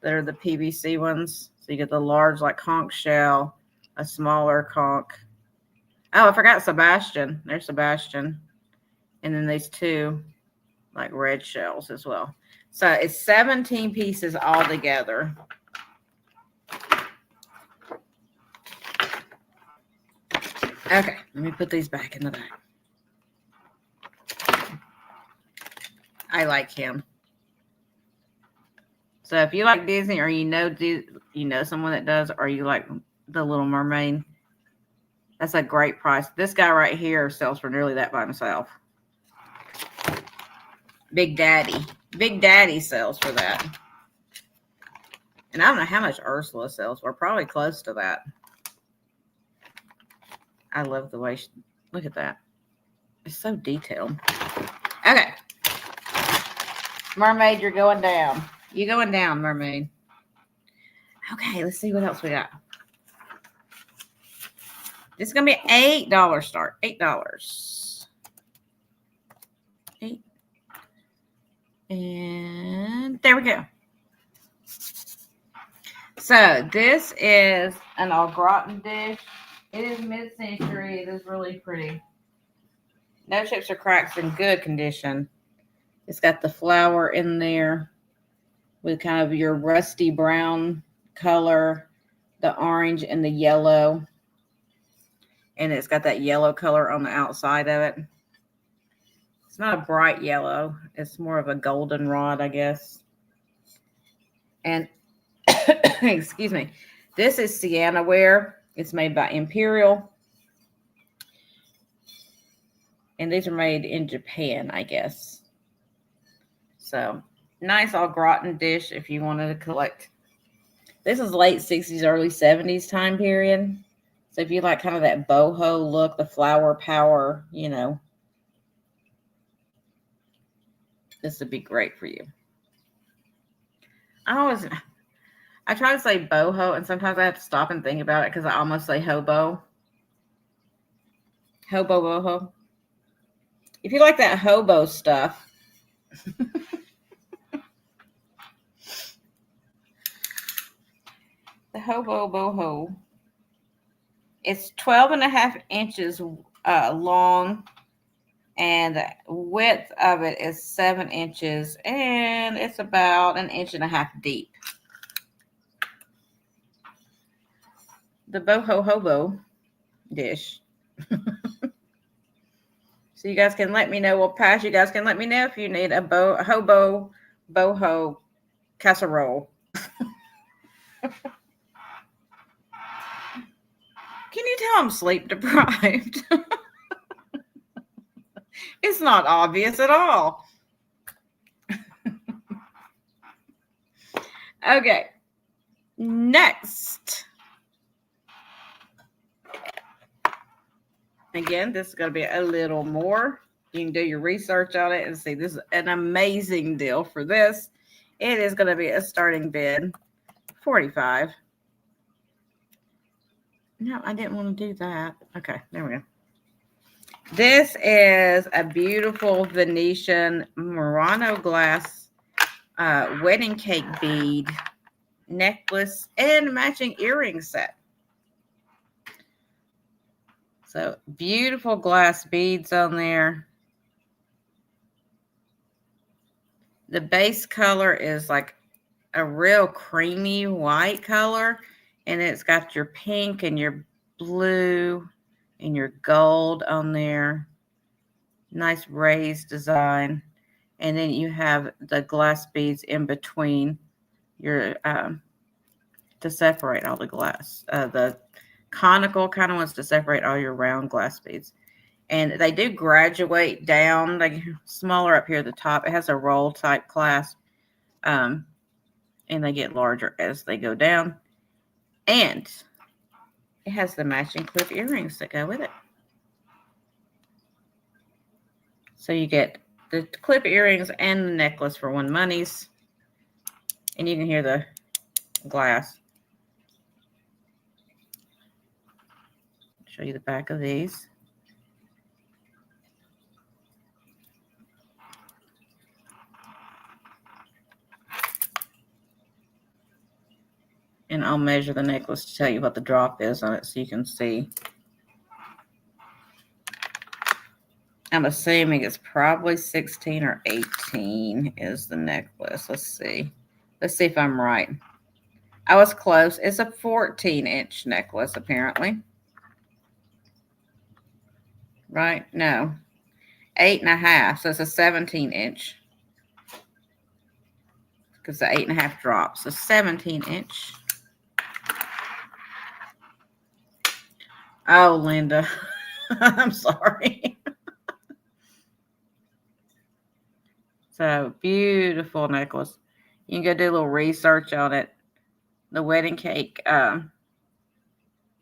That are the PVC ones. So you get the large like conch shell, a smaller conch. Oh, I forgot Sebastian. There's Sebastian. And then these two like red shells as well. So it's 17 pieces all together. Okay, let me put these back in the bag. I like him. So if you like Disney, or you know someone that does, or you like The Little Mermaid, that's a great price. This guy right here sells for nearly that by himself. Big Daddy sells for that. And I don't know how much Ursula sells for. Probably close to that. I love the way look at that. It's so detailed. Okay. Mermaid, you're going down. You going down, Mermaid. Okay, let's see what else we got. This is going to be $8 start. $8. 8. And there we go. So this is an au gratin dish. It is mid-century. It is really pretty. No chips or cracks, in good condition. It's got the flour in there with kind of your rusty brown color, the orange and the yellow. And it's got that yellow color on the outside of it. It's not a bright yellow. It's more of a goldenrod, I guess. And, excuse me, this is Sienna ware. It's made by Imperial. And these are made in Japan, I guess. So, nice au gratin dish if you wanted to collect. This is late 60s, early 70s time period. So if you like kind of that boho look, the flower power, you know, this would be great for you. I try to say boho, and sometimes I have to stop and think about it because I almost say hobo. Hobo boho. If you like that hobo stuff, the hobo boho, it's 12.5 inches long, and the width of it is 7 inches, and it's about 1.5 inches deep. The boho hobo dish. So you guys can let me know. We'll pass. You guys can let me know if you need a hobo boho casserole. Can you tell I'm sleep deprived? It's not obvious at all. Okay. Next. Again, this is going to be a little more. You can do your research on it and see this is an amazing deal for this. It is going to be a starting bid, $45. No, I didn't want to do that. Okay, there we go. This is a beautiful Venetian Murano glass wedding cake bead necklace and matching earring set. So beautiful glass beads on there. The base color is like a real creamy white color, and it's got your pink and your blue and your gold on there. Nice raised design. And then you have the glass beads in between your to separate all the glass. The conical kind of ones to separate all your round glass beads. And they do graduate down. They get smaller up here at the top. It has a roll type clasp. And they get larger as they go down. And it has the matching clip earrings that go with it. So you get the clip earrings and the necklace for $1. And you can hear the glass. Show you the back of these. And I'll measure the necklace to tell you what the drop is on it so you can see. I'm assuming it's probably 16 or 18 is the necklace. Let's see. Let's see if I'm right. I was close. It's a 14-inch necklace, apparently. Right? No. 8.5. So it's a 17-inch. Because the 8.5 drops. A 17-inch. Oh, Linda. I'm sorry. So, beautiful necklace. You can go do a little research on it. The wedding cake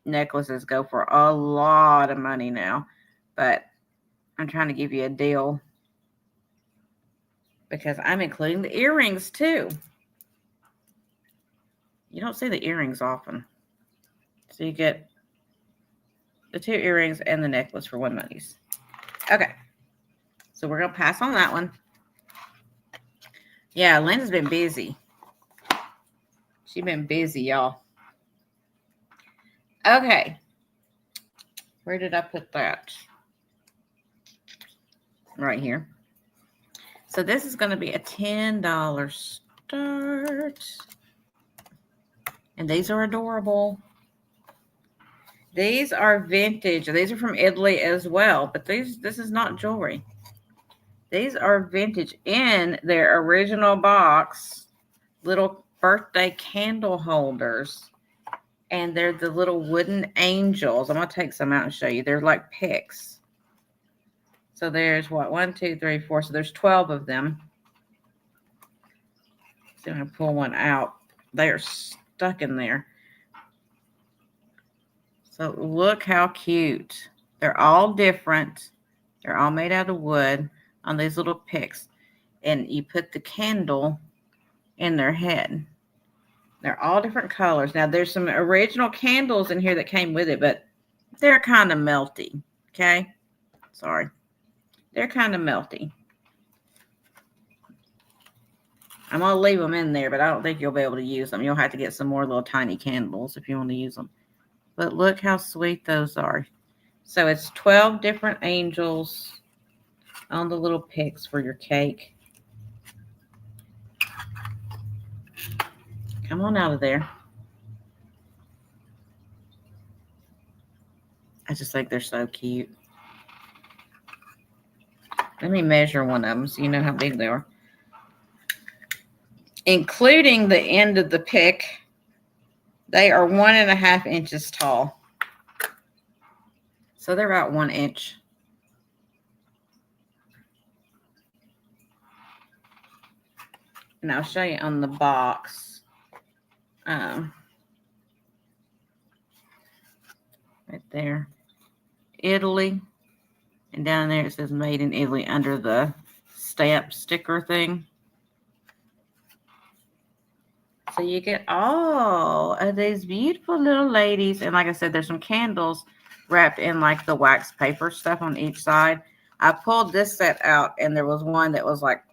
necklaces go for a lot of money now. But I'm trying to give you a deal. Because I'm including the earrings, too. You don't see the earrings often. So, you get the 2 earrings and the necklace for $1. Okay. So, we're going to pass on that one. Yeah, Linda's been busy. She's been busy, y'all. Okay. Where did I put that? Right here. So this is going to be a $10 start. And these are adorable. These are vintage. These are from Italy as well. But this is not jewelry. These are vintage in their original box. Little birthday candle holders. And they're the little wooden angels. I'm going to take some out and show you. They're like picks. So there's what? 1, 2, 3, 4. So there's 12 of them. So I'm going to pull one out. They are stuck in there. So look how cute. They're all different. They're all made out of wood on these little picks. And you put the candle in their head. They're all different colors. Now, there's some original candles in here that came with it, but they're kind of melty. Okay? Sorry. They're kind of melty. I'm going to leave them in there, but I don't think you'll be able to use them. You'll have to get some more little tiny candles if you want to use them. But look how sweet those are. So it's 12 different angels on the little picks for your cake. Come on out of there. I just think they're so cute. Let me measure one of them so you know how big they are. Including the end of the pick, they are 1.5 inches tall. So they're about 1 inch. And I'll show you on the box. Right there. Italy. And down there it says made in Italy under the stamp sticker thing. So you get all of these beautiful little ladies. And like I said, there's some candles wrapped in like the wax paper stuff on each side. I pulled this set out and there was one that was like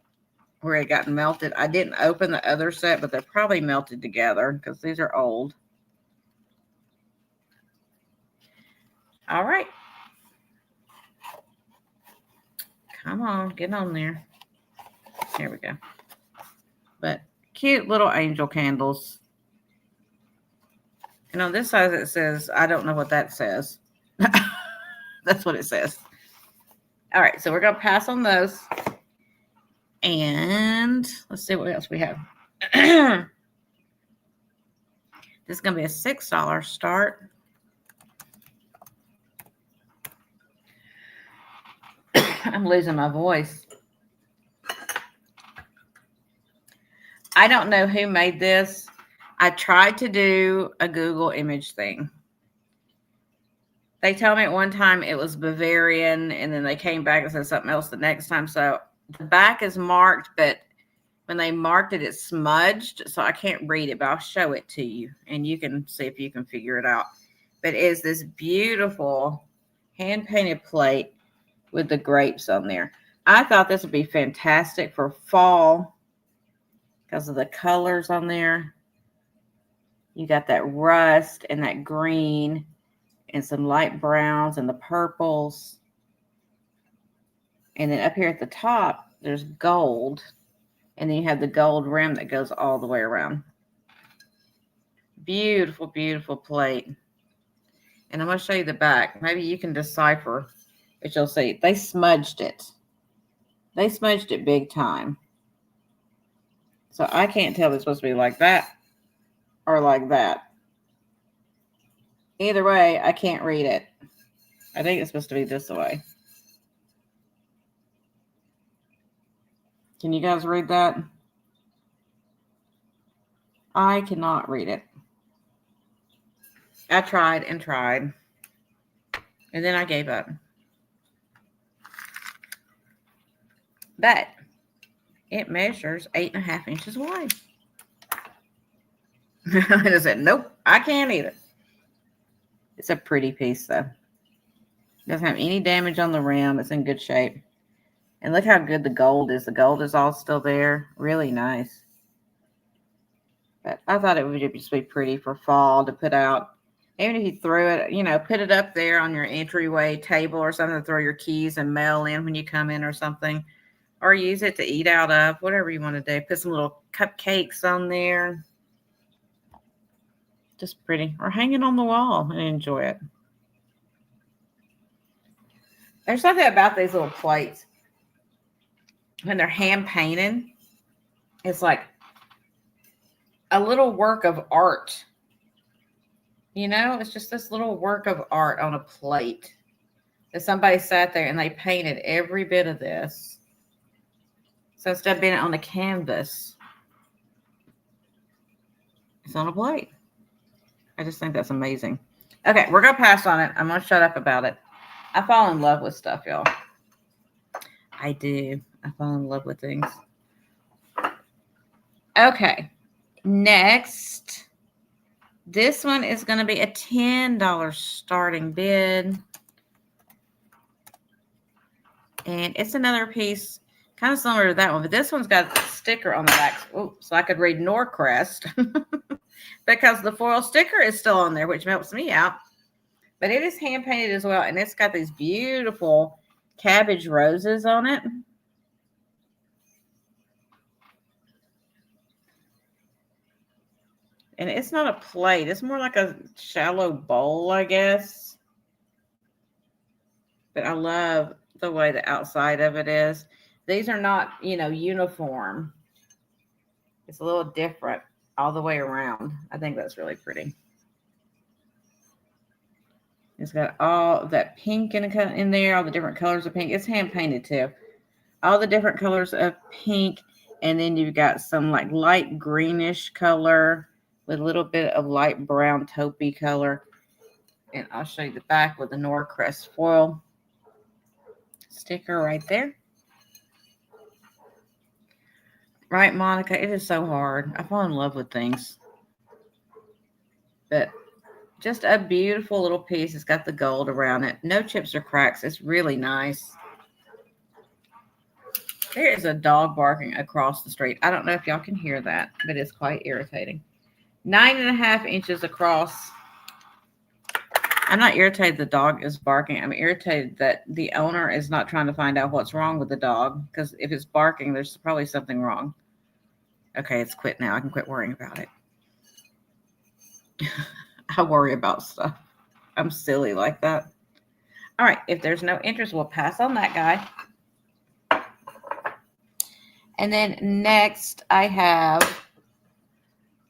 where it got melted. I didn't open the other set, but they're probably melted together because these are old. All right. Come on, get on there. Here we go. But cute little angel candles. And on this side it says, I don't know what that says. That's what it says. All right, so we're going to pass on those. And let's see what else we have. This is going to be a $6 start. I'm losing my voice. I don't know who made this. I tried to do a Google image thing. They told me at one time it was Bavarian, and then they came back and said something else the next time. So the back is marked, but when they marked it, it's smudged. So I can't read it, but I'll show it to you, and you can see if you can figure it out. But it is this beautiful hand-painted plate with the grapes on there. I thought this would be fantastic for fall because of the colors on there. You got that rust and that green and some light browns and the purples. And then up here at the top, there's gold. And then you have the gold rim that goes all the way around. Beautiful, beautiful plate. And I'm going to show you the back. Maybe you can decipher, but you'll see. They smudged it. They smudged it big time. So I can't tell if it's supposed to be like that or like that. Either way, I can't read it. I think it's supposed to be this way. Can you guys read that? I cannot read it. I tried and tried. And then I gave up. But it measures 8.5 inches wide. And I said, nope, I can't either. It's a pretty piece, though. Doesn't have any damage on the rim. It's in good shape. And look how good the gold is. The gold is all still there. Really nice. But I thought it would just be pretty for fall to put out. Even if you threw it, you know, put it up there on your entryway table or something to throw your keys and mail in when you come in or something. Or use it to eat out of. Whatever you want to do. Put some little cupcakes on there. Just pretty. Or hang it on the wall and enjoy it. There's something about these little plates. When they're hand painted, it's like a little work of art. You know, it's just this little work of art on a plate. That somebody sat there and they painted every bit of this. So instead of being on a canvas, it's on a plate. I just think that's amazing. Okay, we're going to pass on it. I'm going to shut up about it. I fall in love with stuff, y'all. I do. I fall in love with things. Okay, next. This one is going to be a $10 starting bid. And it's another piece, kind of similar to that one. But this one's got a sticker on the back. Oh, so I could read Norcrest. Because the foil sticker is still on there, which helps me out. But it is hand painted as well. And it's got these beautiful cabbage roses on it. And it's not a plate. It's more like a shallow bowl, I guess. But I love the way the outside of it is. These are not, you know, uniform. It's a little different all the way around. I think that's really pretty. It's got all of that pink in there, all the different colors of pink. It's hand painted too. All the different colors of pink And then you've got some like light greenish color with a little bit of light brown taupey color. And I'll show you the back with the Norcrest foil sticker right there. Right, Monica? It is so hard. I fall in love with things. But just a beautiful little piece. It's got the gold around it. No chips or cracks. It's really nice. There is a dog barking across the street. I don't know if y'all can hear that, but it's quite irritating. 9.5 inches across. I'm not irritated the dog is barking. I'm irritated that the owner is not trying to find out what's wrong with the dog, because if it's barking, there's probably something wrong. Okay, it's quit now. I can quit worrying about it. I worry about stuff. I'm silly like that. All right, if there's no interest, we'll pass on that guy. And then next I have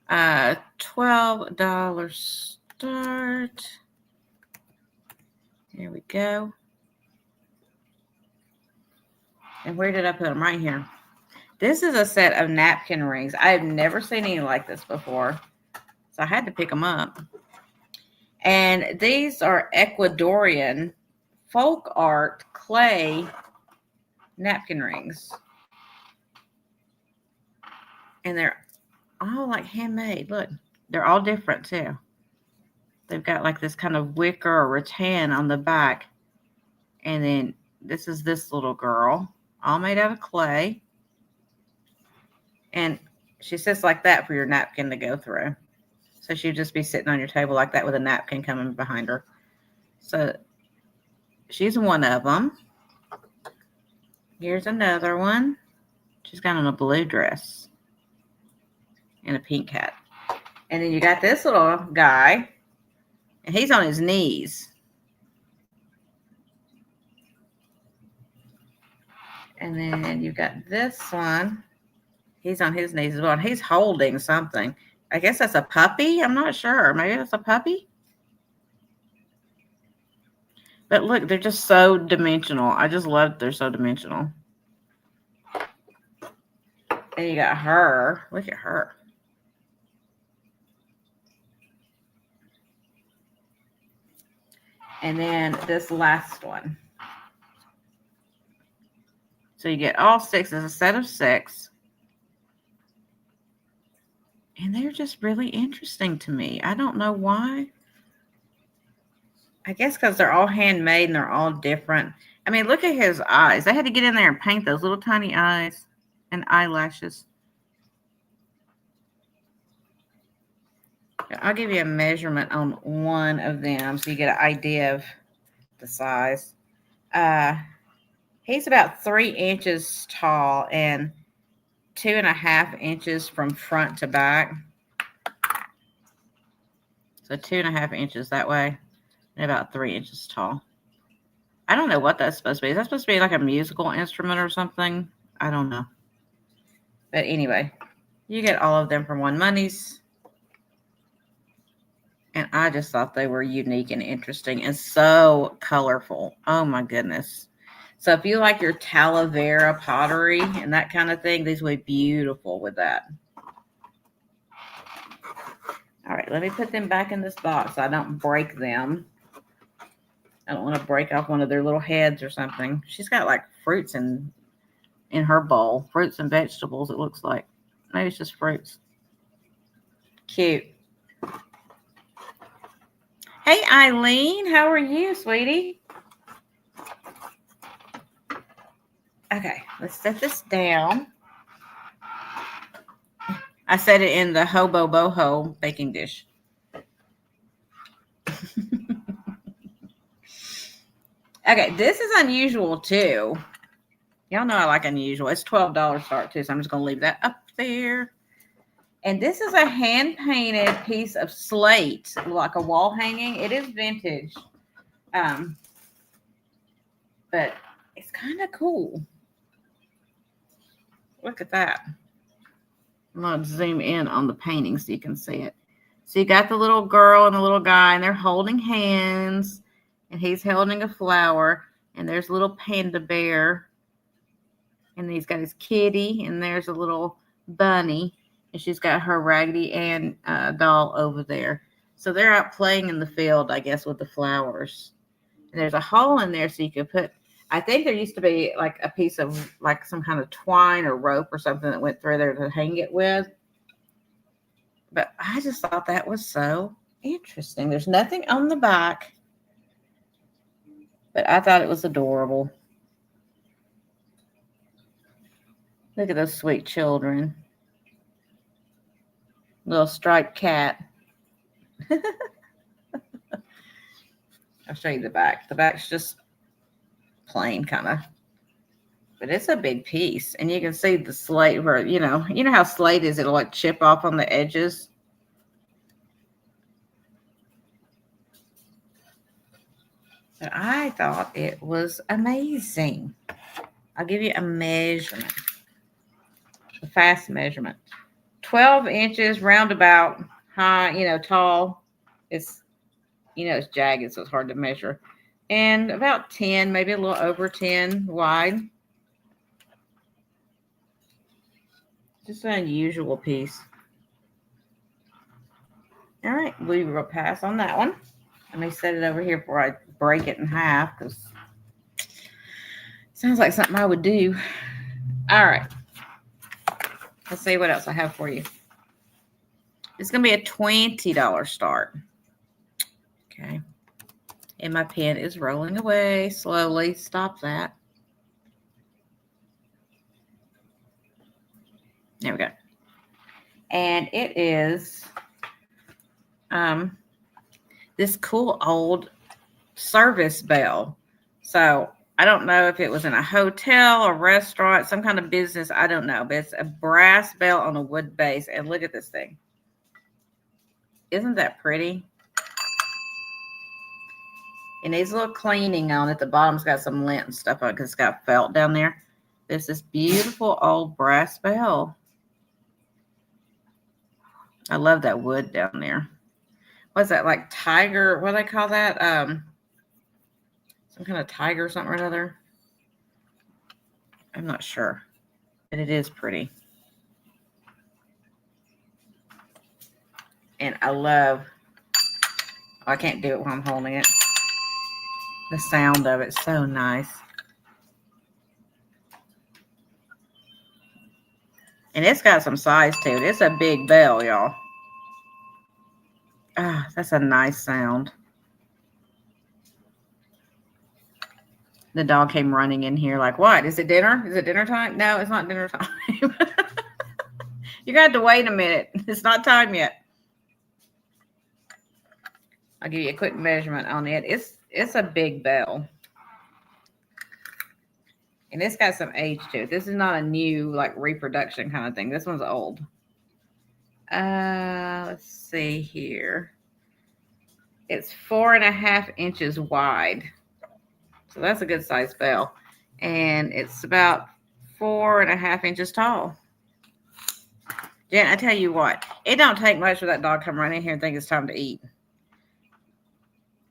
$12 start. Here we go. And where did I put them? Right here. This is a set of napkin rings. I have never seen any like this before, so I had to pick them up. And these are Ecuadorian folk art clay napkin rings. And they're all like handmade. Look, they're all different too. They've got like this kind of wicker or rattan on the back. And then this is this little girl, all made out of clay. And she sits like that for your napkin to go through. So she'd just be sitting on your table like that with a napkin coming behind her. So she's one of them. Here's another one. She's got on a blue dress and a pink hat. And then you got this little guy, and he's on his knees. And then you've got this one. He's on his knees as well, and he's holding something. I guess that's a puppy. I'm not sure. Maybe that's a puppy. But look, they're just so dimensional. I just love that they're so dimensional. And you got her. Look at her. And then this last one. So you get all 6 as a set of 6. And they're just really interesting to me. I don't know why. I guess because they're all handmade and they're all different. I mean, look at his eyes. They had to get in there and paint those little tiny eyes and eyelashes. I'll give you a measurement on one of them so you get an idea of the size. He's about 3 inches tall and 2.5 inches from front to back. So 2.5 inches that way and about 3 inches tall. I don't know what that's supposed to be. Is that supposed to be like a musical instrument or something? I don't know. But anyway, you get all of them for One Monies. And I just thought they were unique and interesting and so colorful. Oh my goodness. So if you like your Talavera pottery and that kind of thing, these will be beautiful with that. All right, let me put them back in this box so I don't break them. I don't want to break off one of their little heads or something. She's got like fruits in her bowl. Fruits and vegetables, it looks like. Maybe it's just fruits. Cute. Hey, Eileen. How are you, sweetie? Okay, let's set this down. I set it in the Hobo Boho baking dish. Okay, this is unusual too. Y'all know I like unusual. It's $12 start too, so I'm just going to leave that up there. And this is a hand-painted piece of slate, like a wall hanging. It is vintage, but it's kind of cool. Look at that. I'm going to zoom in on the painting so you can see it. So you got the little girl and the little guy, and they're holding hands, and he's holding a flower, and there's a little panda bear And he's got his kitty, and there's a little bunny, and she's got her Raggedy Ann doll over there. So they're out playing in the field, I guess, with the flowers. And there's a hole in there so you could put, I think there used to be like a piece of like some kind of twine or rope or something that went through there to hang it with. But I just thought that was so interesting. There's nothing on the back, but I thought it was adorable. Look at those sweet children. Little striped cat. I'll show you the back. The back's just plain kind of. But it's a big piece. And you can see the slate where, you know how slate is. It'll like chip off on the edges. But I thought it was amazing. I'll give you a measurement. A fast measurement. 12 inches roundabout high, tall. It's, it's jagged, so it's hard to measure. And about 10, maybe a little over 10 wide. Just an unusual piece. All right, we will pass on that one. Let me set it over here before I break it in half, because it sounds like something I would do. All right. Let's see what else I have for you. It's going to be a $20 start. Okay. And my pen is rolling away slowly. Stop that. There we go. And it is this cool old service bell. So I don't know if it was in a hotel, a restaurant, some kind of business. I don't know. But it's a brass bell on a wood base. And look at this thing. Isn't that pretty? It needs a little cleaning on it. The bottom's got some lint and stuff on it because it's got felt down there. There's this beautiful old brass bell. I love that wood down there. What's that, like tiger? What do they call that? Some kind of tiger or something or another. I'm not sure. But it is pretty. And I love, I can't do it while I'm holding it. The sound of it's so nice. And it's got some size to it. It's a big bell, y'all. Ah, that's a nice sound. The dog came running in here like, what? Is it dinner? Is it dinner time? No, it's not dinner time. You got to wait a minute. It's not time yet. I'll give you a quick measurement on it. It's a big bell. And it's got some age to it. This is not a new, like, reproduction kind of thing. This one's old. Let's see here. It's 4.5 inches wide. So that's a good size bell. And it's about 4.5 inches tall. Jen, I tell you what, it don't take much for that dog to come running here and think it's time to eat.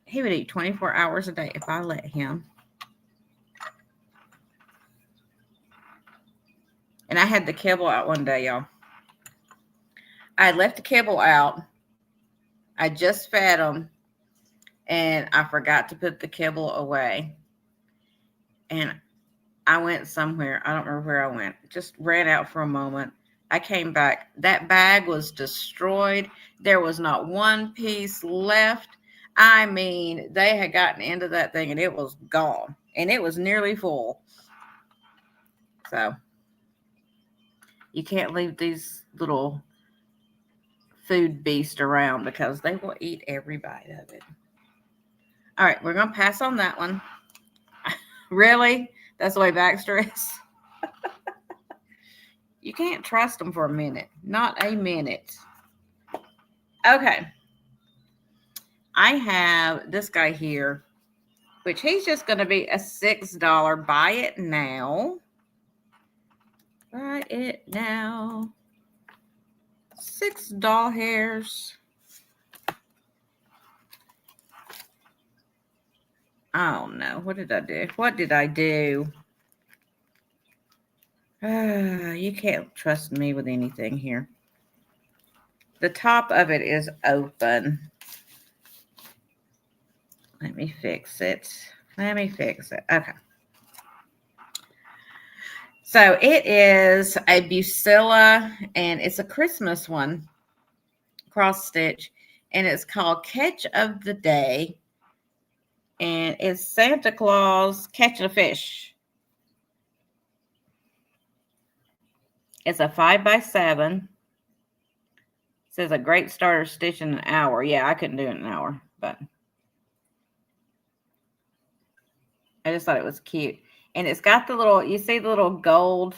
He would eat 24 hours a day if I let him. And I had the kibble out one day, y'all. I had left the kibble out. I just fed him. And I forgot to put the kibble away. And I went somewhere. I don't remember where I went. Just ran out for a moment. I came back. That bag was destroyed. There was not one piece left. I mean, they had gotten into that thing and it was gone. And it was nearly full. So you can't leave these little food beasts around because they will eat every bite of it. All right, we're going to pass on that one. Really? That's the way Baxter is? You can't trust them for a minute. Not a minute. Okay. I have this guy here, which he's just going to be a $6. Buy it now. Buy it now. 6 doll hairs. Oh no, what did I do? What did I do? You can't trust me with anything here. The top of it is open. Let me fix it. Okay. So it is a Bucilla, and it's a Christmas one, cross stitch, and it's called Catch of the Day, and it's Santa Claus catching a fish. It's a 5x7. It says a great starter stitch in an hour. Yeah, I couldn't do it in an hour, but I just thought it was cute. And it's got the little, you see the little gold,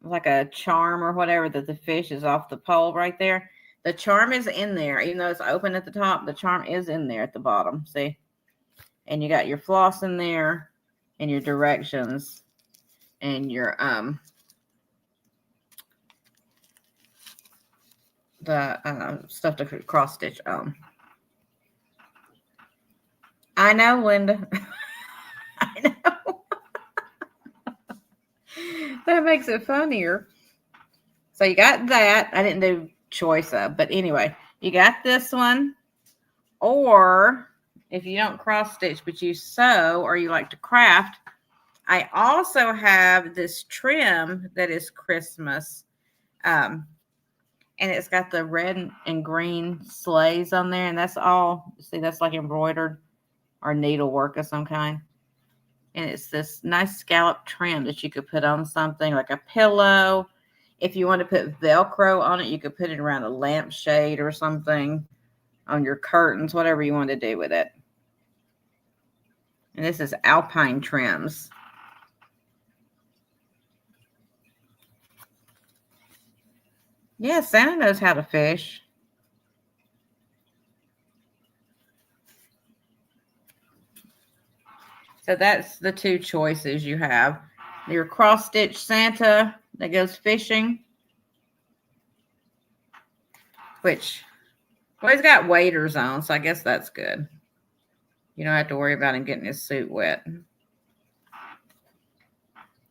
like a charm or whatever, that the fish is off the pole right there. The charm is in there. Even though it's open at the top, the charm is in there at the bottom. See? And you got your floss in there and your directions and your the stuff to cross stitch on. I know, Linda. I know. That makes it funnier. So you got that. I didn't do choice of, but anyway, you got this one. Or if you don't cross stitch, but you sew or you like to craft, I also have this trim that is Christmas. And it's got the red and green sleighs on there. And that's all. See, that's like embroidered or needlework of some kind. And it's this nice scallop trim that you could put on something like a pillow. If you want to put Velcro on it, you could put it around a lampshade or something, on your curtains, whatever you want to do with it. And this is Alpine Trims. Yeah, Santa knows how to fish. So that's the two choices you have. Your cross-stitch Santa that goes fishing, which, well, he's got waders on, so I guess that's good. You don't have to worry about him getting his suit wet.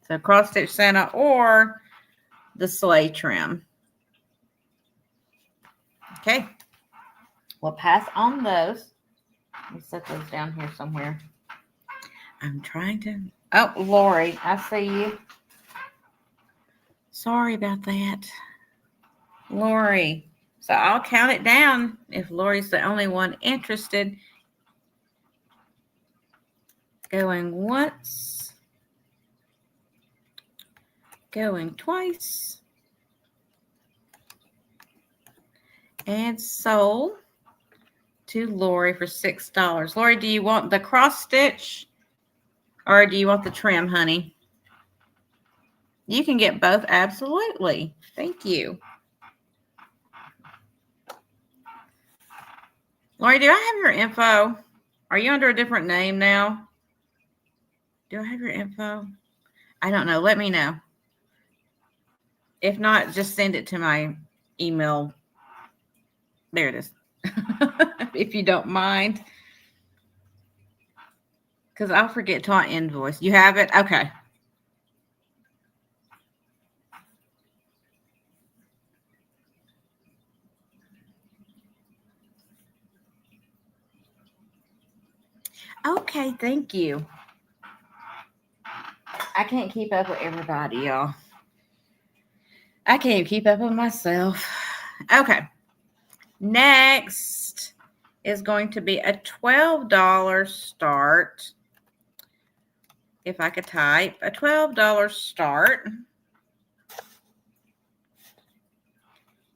So cross-stitch Santa or the sleigh trim. Okay. We'll pass on those. Let me set those down here somewhere. I'm trying to... Oh, Lori, I see you. Sorry about that. Lori. So I'll count it down if Lori's the only one interested. Going once. Going twice. And sold to Lori for $6. Lori, do you want the cross stitch or do you want the trim, honey? You can get both. Absolutely. Thank you. Lori, do I have your info? Are you under a different name now? Do I have your info? I don't know. Let me know. If not, just send it to my email. There it is. If you don't mind. Because I'll forget to invoice. You have it? Okay. Okay, thank you. I can't keep up with everybody, y'all. I can't keep up with myself. Okay. Next is going to be a $12 start. If I could type, a $12 start.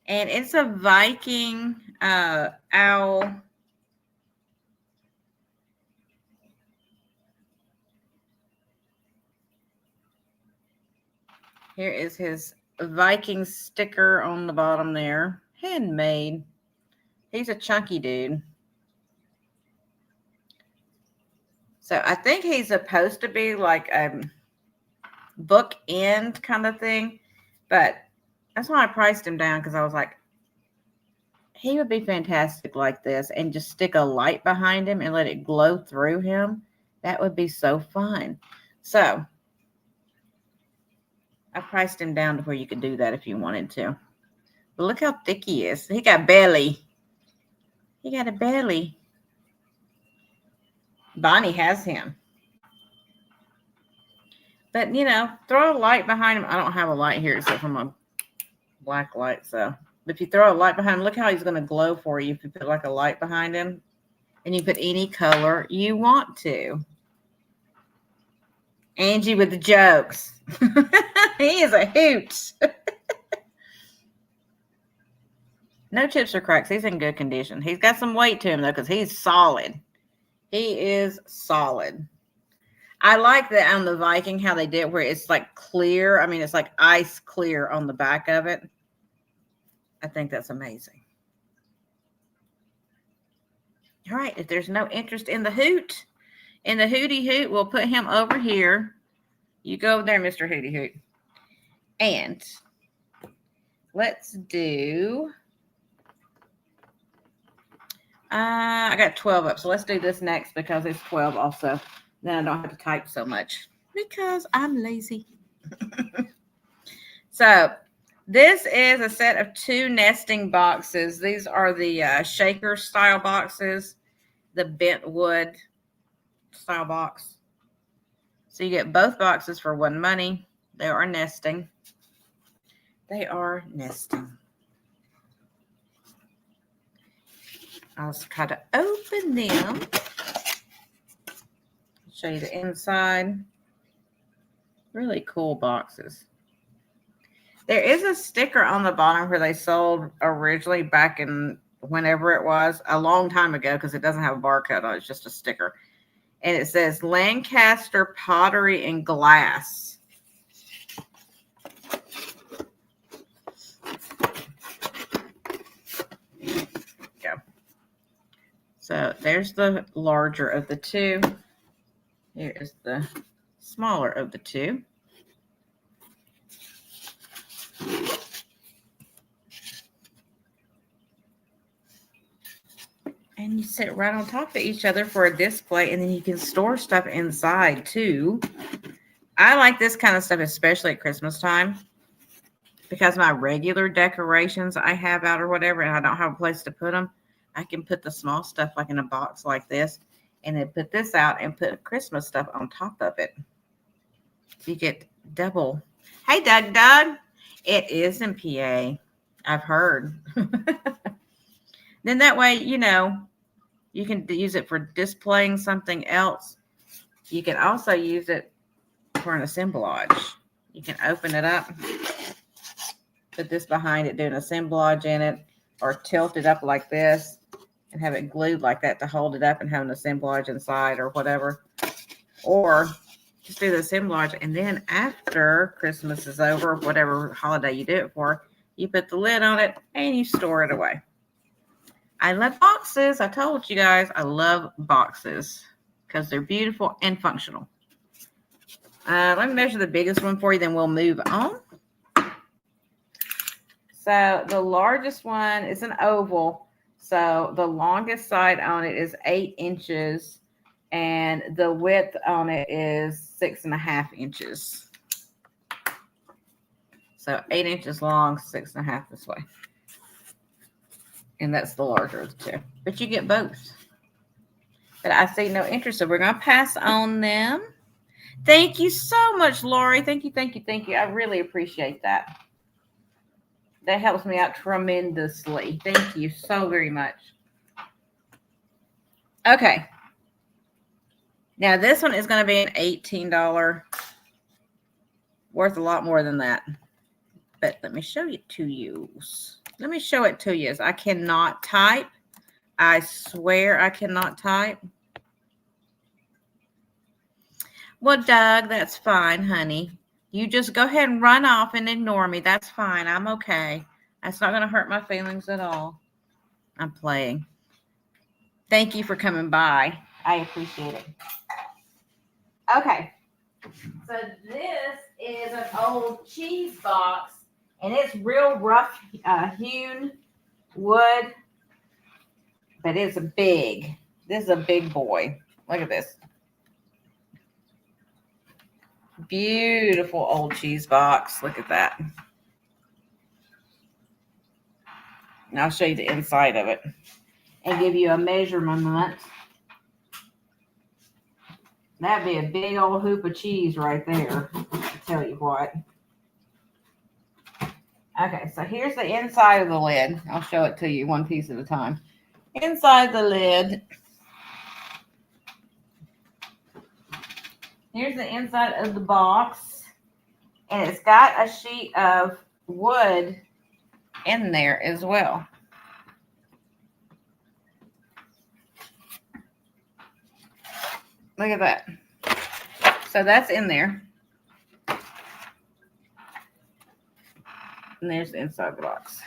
And it's a Viking owl. Here is his Viking sticker on the bottom there. Handmade. He's a chunky dude. So I think he's supposed to be like a bookend kind of thing. But that's why I priced him down, because I was like, he would be fantastic like this, and just stick a light behind him and let it glow through him. That would be so fun. So I priced him down to where you could do that if you wanted to. But look how thick he is. He got belly. He got a belly. Bonnie has him. But, you know, throw a light behind him. I don't have a light here except for my black light. So, but if you throw a light behind him, look how he's going to glow for you if you put like a light behind him. And you put any color you want to. Angie with the jokes. He is a hoot. No chips or cracks. He's in good condition. He's got some weight to him, though, because he's solid. He is solid. I like that on the Viking, how they did where it's like clear. I mean, it's like ice clear on the back of it. I think that's amazing. All right. If there's no interest in the hoot, in the Hootie Hoot, we'll put him over here. You go over there, Mr. Hootie Hoot. And let's do... I got 12 up, so let's do this next because it's 12 also. Then I don't have to type so much because I'm lazy. So this is a set of 2 nesting boxes. These are the shaker style boxes, the bent wood style box. So you get both boxes for one money. They are nesting. They are nesting. I'll try to open them. Show you the inside. Really cool boxes. There is a sticker on the bottom where they sold originally back in whenever it was, a long time ago, because it doesn't have a barcode on it. It's just a sticker. And it says Lancaster Pottery and Glass. So there's the larger of the 2. Here is the smaller of the 2. And you sit right on top of each other for a display, and then you can store stuff inside too. I like this kind of stuff, especially at Christmas time, because my regular decorations I have out or whatever, and I don't have a place to put them. I can put the small stuff like in a box like this, and then put this out and put Christmas stuff on top of it. So you get double. Hey, Doug. It is in PA. I've heard. Then that way, you know, you can use it for displaying something else. You can also use it for an assemblage. You can open it up, put this behind it, do an assemblage in it, or tilt it up like this and have it glued like that to hold it up and have an assemblage inside or whatever. Or just do the assemblage, and then after Christmas is over, whatever holiday you do it for, you put the lid on it and you store it away. I love boxes. I told you guys I love boxes because they're beautiful and functional. Let me measure the biggest one for you, then we'll move on. So the largest one is an oval. So the longest side on it is 8 inches, and the width on it is 6.5 inches. So 8 inches long, 6.5 this way. And that's the larger of the 2. But you get both. But I see no interest, so we're going to pass on them. Thank you so much, Lori. Thank you. I really appreciate that. That helps me out tremendously. Thank you so very much. Okay. Now, this one is going to be an $18. Worth a lot more than that. But let me show it to you. I cannot type. I swear I cannot type. Well, Doug, that's fine, honey. You just go ahead and run off and ignore me. That's fine. I'm okay. That's not going to hurt my feelings at all. I'm playing. Thank you for coming by. I appreciate it. Okay. So this is an old cheese box, and it's real rough hewn wood, but it's big. This is a big boy. Look at this. Beautiful old cheese box. Look at that. And I'll show you the inside of it and give you a measurement. That'd be a big old hoop of cheese right there. I'll tell you what. Okay, so here's the inside of the lid. I'll show it to you one piece at a time. Inside the lid. Here's the inside of the box. And it's got a sheet of wood in there as well. Look at that. So that's in there. And there's the inside of the box.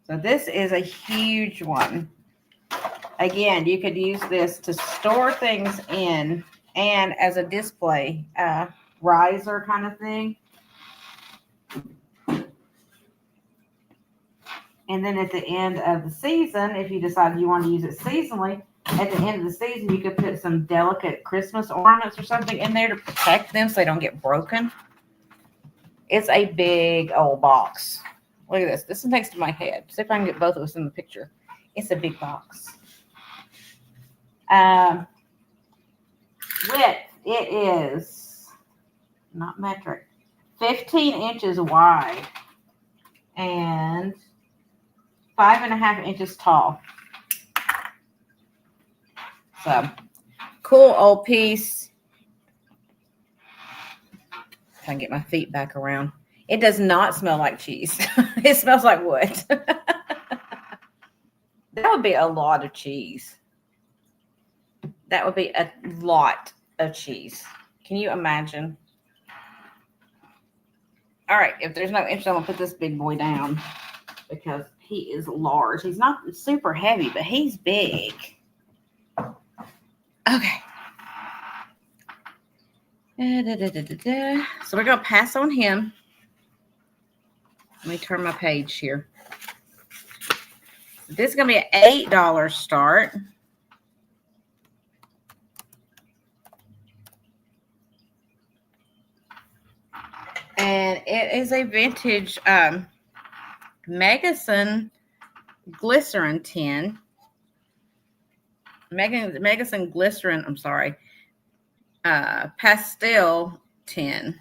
So this is a huge one. Again, you could use this to store things in and as a display riser kind of thing. And then at the end of the season, if you decide you want to use it seasonally, at the end of the season, you could put some delicate Christmas ornaments or something in there to protect them so they don't get broken. It's a big old box. Look at this. This is next to my head. See if I can get both of us in the picture. It's a big box. Width, it is, not metric, 15 inches wide and 5.5 inches tall. So, cool old piece. If I can get my feet back around. It does not smell like cheese. It smells like wood. That would be a lot of cheese. That would be a lot of cheese. Can you imagine? All right, if there's no interest, I'm going to put this big boy down because he is large. He's not super heavy, but he's big. Okay. So we're going to pass on him. Let me turn my page here. This is going to be an $8 start. And it is a vintage Megason glycerin tin. Megason glycerin, I'm sorry. Pastel tin.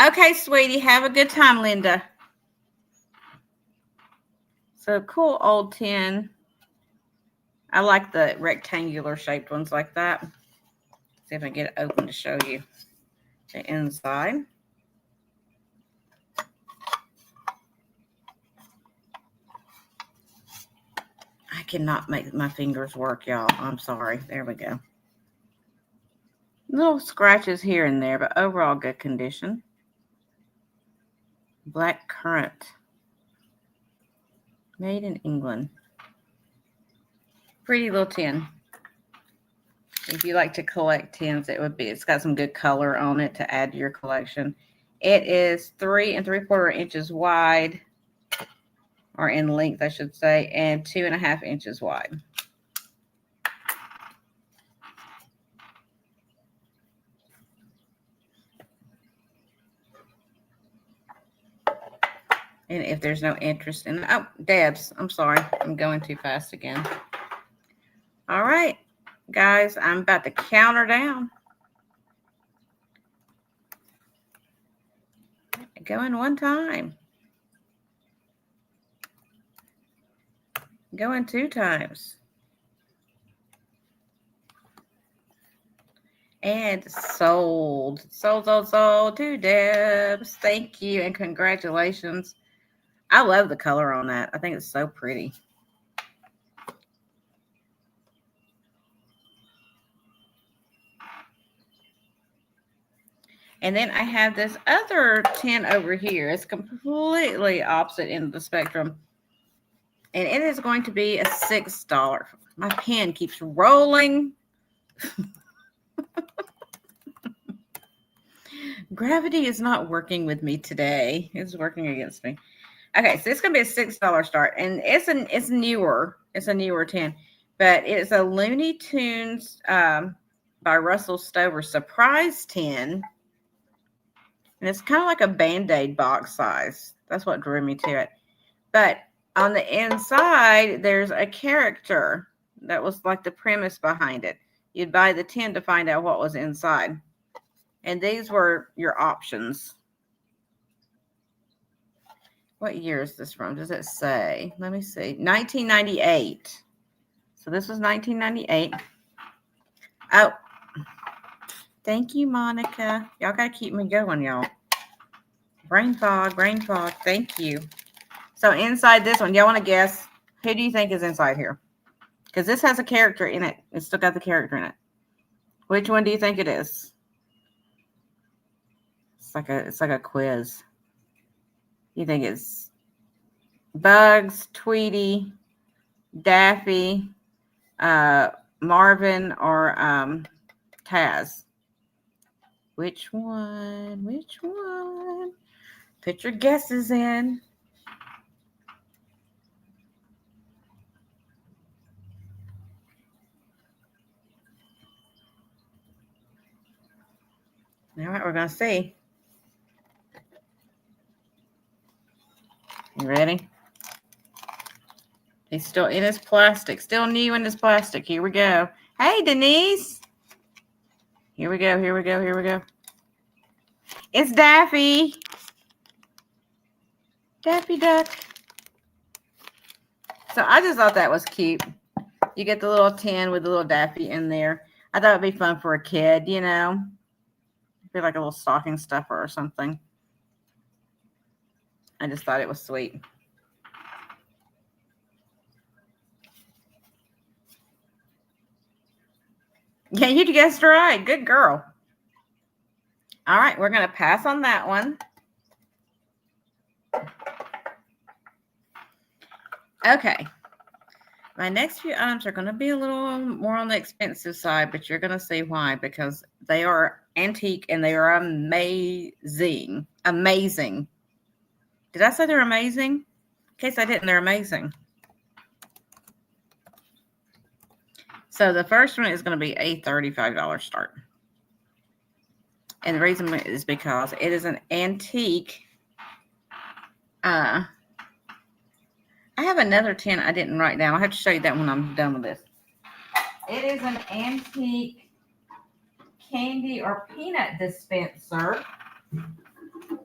Okay, sweetie. Have a good time, Linda. So cool old tin. I like the rectangular shaped ones like that. See if I can get it open to show you the inside. I cannot make my fingers work, y'all. I'm sorry. There we go. Little scratches here and there, but overall good condition. Black currant. Made in England. Pretty little tin. If you like to collect tins, it would be. It's got some good color on it to add to your collection. It is 3 3/4 inches wide, or in length, I should say, and 2.5 inches wide. And if there's no interest in, oh, Debs, I'm sorry, I'm going too fast again. All right, guys, I'm about to count her down. Going one time. Going 2 times. And sold to Debs. Thank you and congratulations. I love the color on that. I think it's so pretty. And then I have this other tin over here. It's completely opposite end of the spectrum. And it is going to be a $6. My pen keeps rolling. Gravity is not working with me today. It's working against me. Okay, so it's going to be a $6 start. And it's newer. It's a newer tin. But it's a Looney Tunes by Russell Stover. Surprise tin. And it's kind of like a Band-Aid box size. That's what drew me to it. But on the inside, there's a character. That was like the premise behind it. You'd buy the tin to find out what was inside. And these were your options. What year is this from? Does it say? Let me see. 1998. So this was 1998. Oh, thank you, Monica. Y'all got to keep me going, y'all. Brain fog, brain fog. Thank you. So inside this one, y'all want to guess? Who do you think is inside here? Because this has a character in it. It's still got the character in it. Which one do you think it is? It's like a quiz. You think it's Bugs, Tweety, Daffy, Marvin, or Taz? Which one? Which one? Put your guesses in. All right, we're going to see. You ready? He's still in his plastic. Still new in his plastic. Here we go. Hey, Denise. Here we go. Here we go. Here we go. It's Daffy. Daffy Duck. So I just thought that was cute. You get the little tin with the little Daffy in there. I thought it'd be fun for a kid, you know. Be like a little stocking stuffer or something. I just thought it was sweet. Yeah, you guessed right. Good girl. All right, we're going to pass on that one. Okay. My next few items are going to be a little more on the expensive side, but you're going to see why, because they are antique and they are amazing. Amazing. Did I say they're amazing? In case I didn't, they're amazing. So the first one is going to be a $35 start. And the reason is because it is an antique. I have another tin I didn't write down. I'll have to show you that when I'm done with this. It is an antique candy or peanut dispenser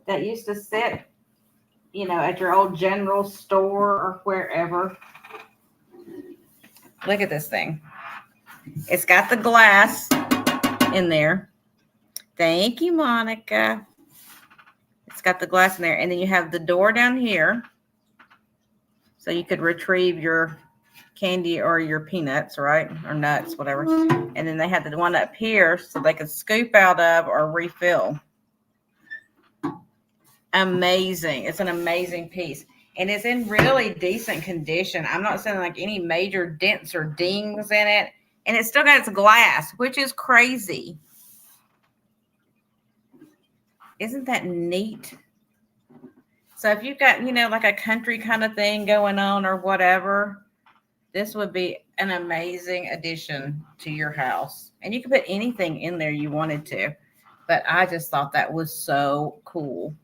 that used to sit, you know, at your old general store or wherever. Look at this thing. It's got the glass in there. Thank you, Monica. It's got the glass in there. And then you have the door down here. So you could retrieve your candy or your peanuts, right? Or nuts, whatever. And then they had the one up here so they could scoop out of or refill. Amazing. It's an amazing piece. And it's in really decent condition. I'm not saying like any major dents or dings in it. And it's still got its glass, which is crazy. Isn't that neat? So if you've got, you know, like a country kind of thing going on or whatever, this would be an amazing addition to your house. And you could put anything in there you wanted to. But I just thought that was so cool.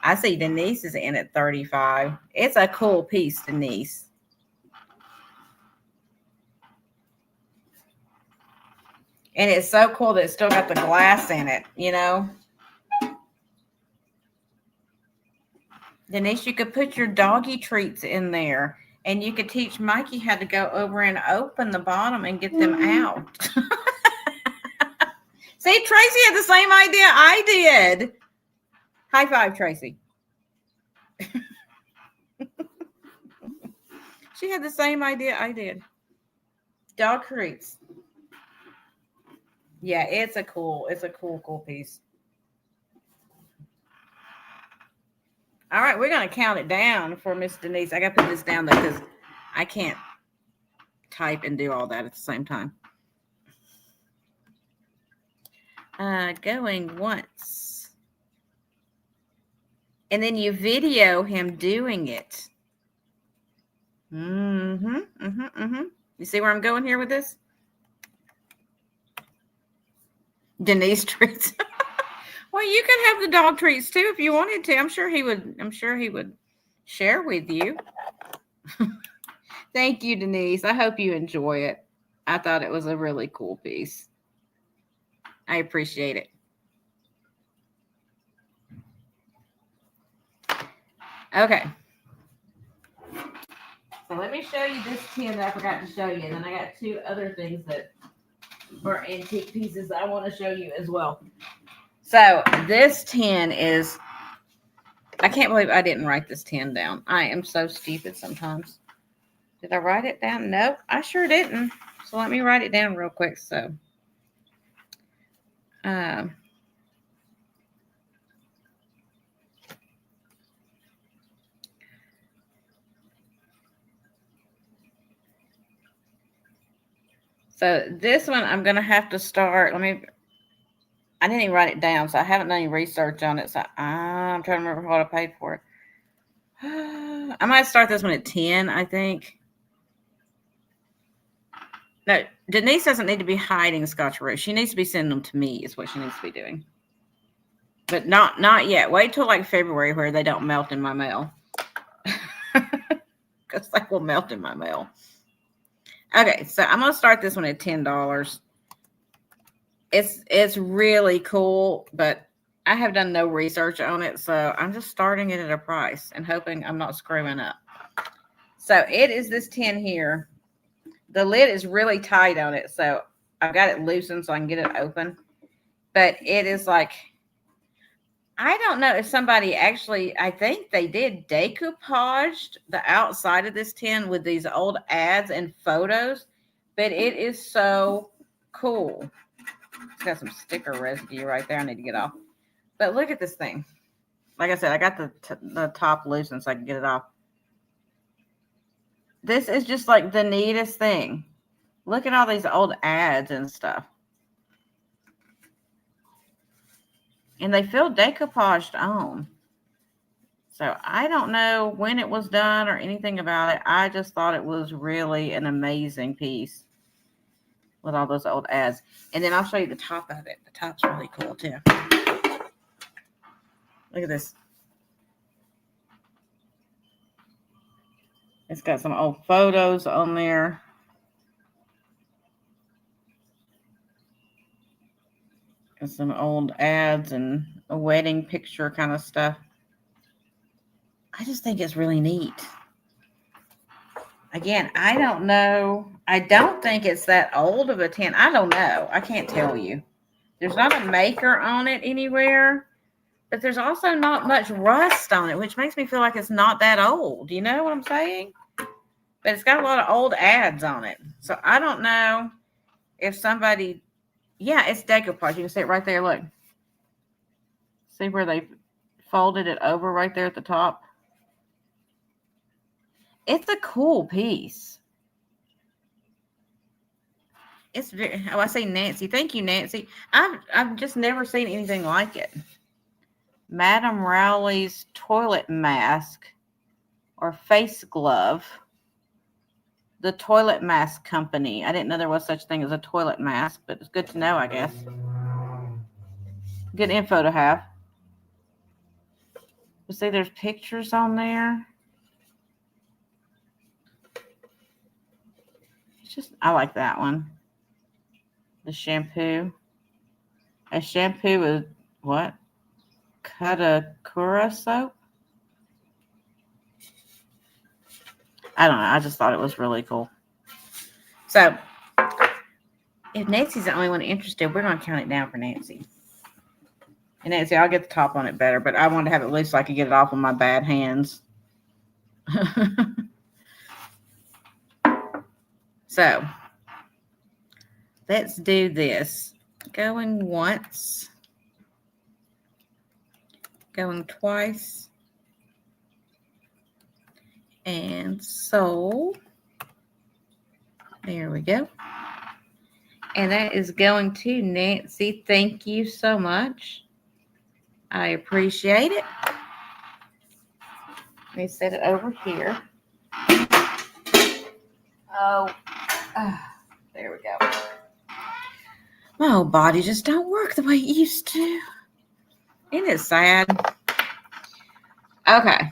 I see Denise is in at $35. It's a cool piece, Denise. And it's so cool that it's still got the glass in it, you know. Denise, you could put your doggy treats in there. And you could teach Mikey how to go over and open the bottom and get them out. See, Tracy had the same idea I did. High five, Tracy. She had the same idea I did. Dog treats. Yeah, it's a cool piece. All right, we're going to count it down for Miss Denise. I got to put this down though because I can't type and do all that at the same time. Going once. And then you video him doing it. You see where I'm going here with this? Denise treats. Well, you could have the dog treats too if you wanted to. I'm sure he would share with you. Thank you, Denise. I hope you enjoy it. I thought it was a really cool piece. I appreciate it. Okay. So let me show you this tin that I forgot to show you. And then I got two other things that are antique pieces that I want to show you as well. So this tin is, I can't believe I didn't write this tin down. I am so stupid sometimes. Did I write it down? Nope, I sure didn't. So let me write it down real quick. So, so this one I'm going to have to start. I didn't even write it down, so I haven't done any research on it. So I'm trying to remember what I paid for it. I might start this one at 10, I think. No, Denise doesn't need to be hiding Scotcheroos. She needs to be sending them to me is what she needs to be doing. But not yet. Wait till like February where they don't melt in my mail. Because they will melt in my mail. Okay, so I'm going to start this one at $10. It's really cool, but I have done no research on it, so I'm just starting it at a price and hoping I'm not screwing up. So it is this tin here. The lid is really tight on it, so I've got it loosened so I can get it open. But it is like, I don't know if somebody actually, I think they did decoupaged the outside of this tin with these old ads and photos, but it is so cool. It's got some sticker residue right there I need to get off. But look at this thing. Like I said, I got the top loosened so I can get it off. This is just like the neatest thing. Look at all these old ads and stuff. And they feel decoupaged on. So I don't know when it was done or anything about it. I just thought it was really an amazing piece with all those old ads. And then I'll show you the top of it. The top's really cool too. Look at this. It's got some old photos on there. And some old ads and a wedding picture kind of stuff. I just think it's really neat. Again, I don't know. I don't think it's that old of a tin. I don't know. I can't tell you. There's not a maker on it anywhere, but there's also not much rust on it, which makes me feel like it's not that old. You know what I'm saying? But it's got a lot of old ads on it. So I don't know if somebody, yeah, it's decoupage. You can see it right there. Look. See where they folded it over right there at the top? It's a cool piece. It's very, oh, I say Nancy. Thank you, Nancy. I've just never seen anything like it. Madame Rowley's toilet mask or face glove. The Toilet Mask Company. I didn't know there was such thing as a toilet mask, but it's good to know, I guess. Good info to have. You see there's pictures on there. It's just, I like that one. The shampoo. A shampoo with what? Katakura soap? I don't know. I just thought it was really cool. So, if Nancy's the only one interested, we're going to count it down for Nancy. And Nancy, I'll get the top on it better, but I wanted to have it loose so I could get it off with my bad hands. So, let's do this. Going once. Going twice. And sold. There we go. And that is going to Nancy. Thank you so much. I appreciate it. Let me set it over here. Oh, there we go. My whole body just don't work the way it used to. Isn't it sad? Okay.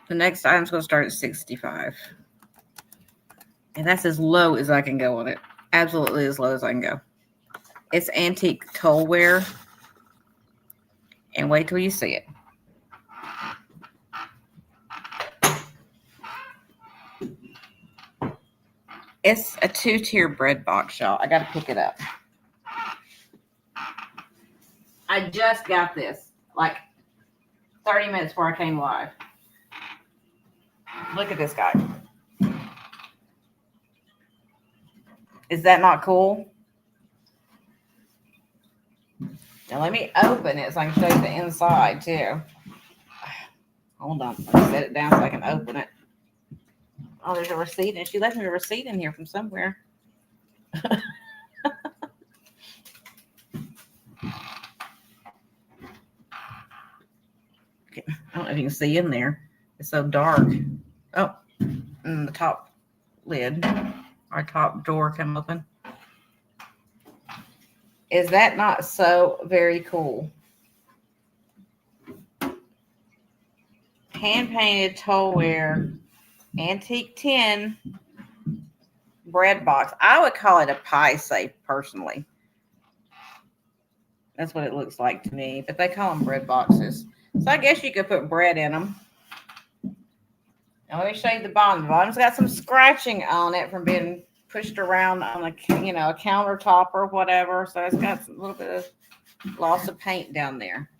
The next item's going to start at $65. And that's as low as I can go on it. Absolutely as low as I can go. It's antique Tolware. And wait till you see it. It's a 2-tier bread box, y'all. I got to pick it up. I just got this like 30 minutes before I came live. Look at this guy. Is that not cool? Now let me open it so I can show you the inside too. Hold on. Let me set it down so I can open it. Oh, there's a receipt, and she left me a receipt in here from somewhere. Okay. I don't know if you can see in there. It's so dark. Oh, and the top lid, our top drawer come open. Is that not so very cool? Hand-painted Tolware antique tin bread box. I would call it a pie safe, personally. That's what it looks like to me, but they call them bread boxes. So I guess you could put bread in them. Now let me show you the bottom. The bottom's got some scratching on it from being pushed around on a countertop or whatever. So it's got a little bit of loss of paint down there.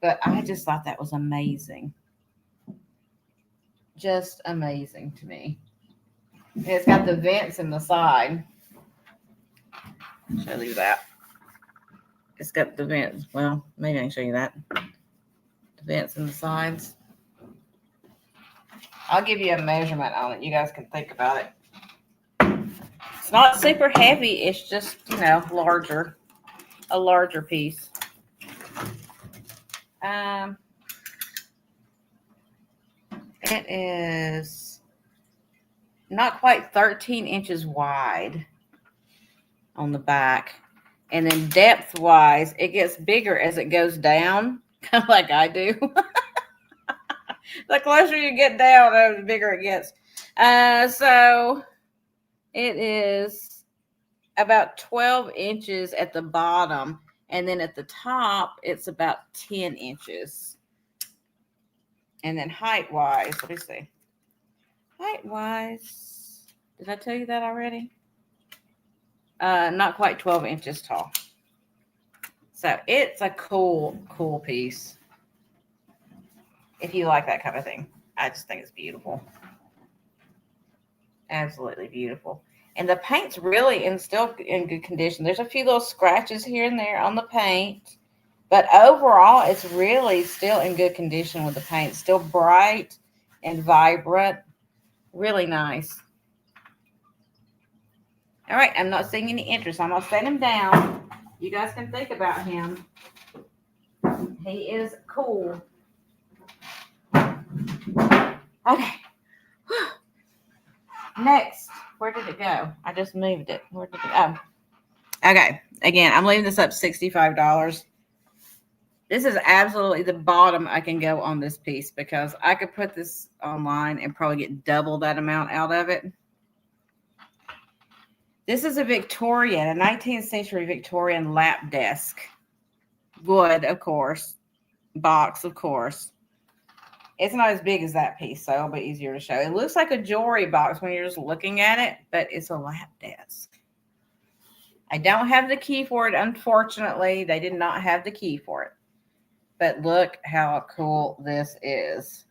But I just thought that was amazing. Just amazing to me. And it's got the vents in the side. Should I leave that? It's got the vents. Well, maybe I can show you that. The vents in the sides. I'll give you a measurement on it. You guys can think about it. It's not super heavy. It's just, larger. A larger piece. It is not quite 13 inches wide on the back. And then depth-wise, it gets bigger as it goes down, kind of like I do. The closer you get down, the bigger it gets. So it is about 12 inches at the bottom. And then at the top, it's about 10 inches. And then height-wise, let me see. Height-wise, did I tell you that already? Not quite 12 inches tall. So it's a cool piece. If you like that kind of thing. I just think it's beautiful. Absolutely beautiful. And the paint's really still in good condition. There's a few little scratches here and there on the paint. But overall, it's really still in good condition with the paint. Still bright and vibrant. Really nice. All right, I'm not seeing any interest. I'm going to set him down. You guys can think about him. He is cool. Okay. Next, where did it go? I just moved it. Where did it go? Okay. Again, I'm leaving this up $65. This is absolutely the bottom I can go on this piece because I could put this online and probably get double that amount out of it. This is a 19th century Victorian lap desk. Wood, of course. Box, of course. It's not as big as that piece, so it'll be easier to show. It looks like a jewelry box when you're just looking at it, but it's a lap desk. I don't have the key for it, unfortunately. They did not have the key for it. But look how cool this is.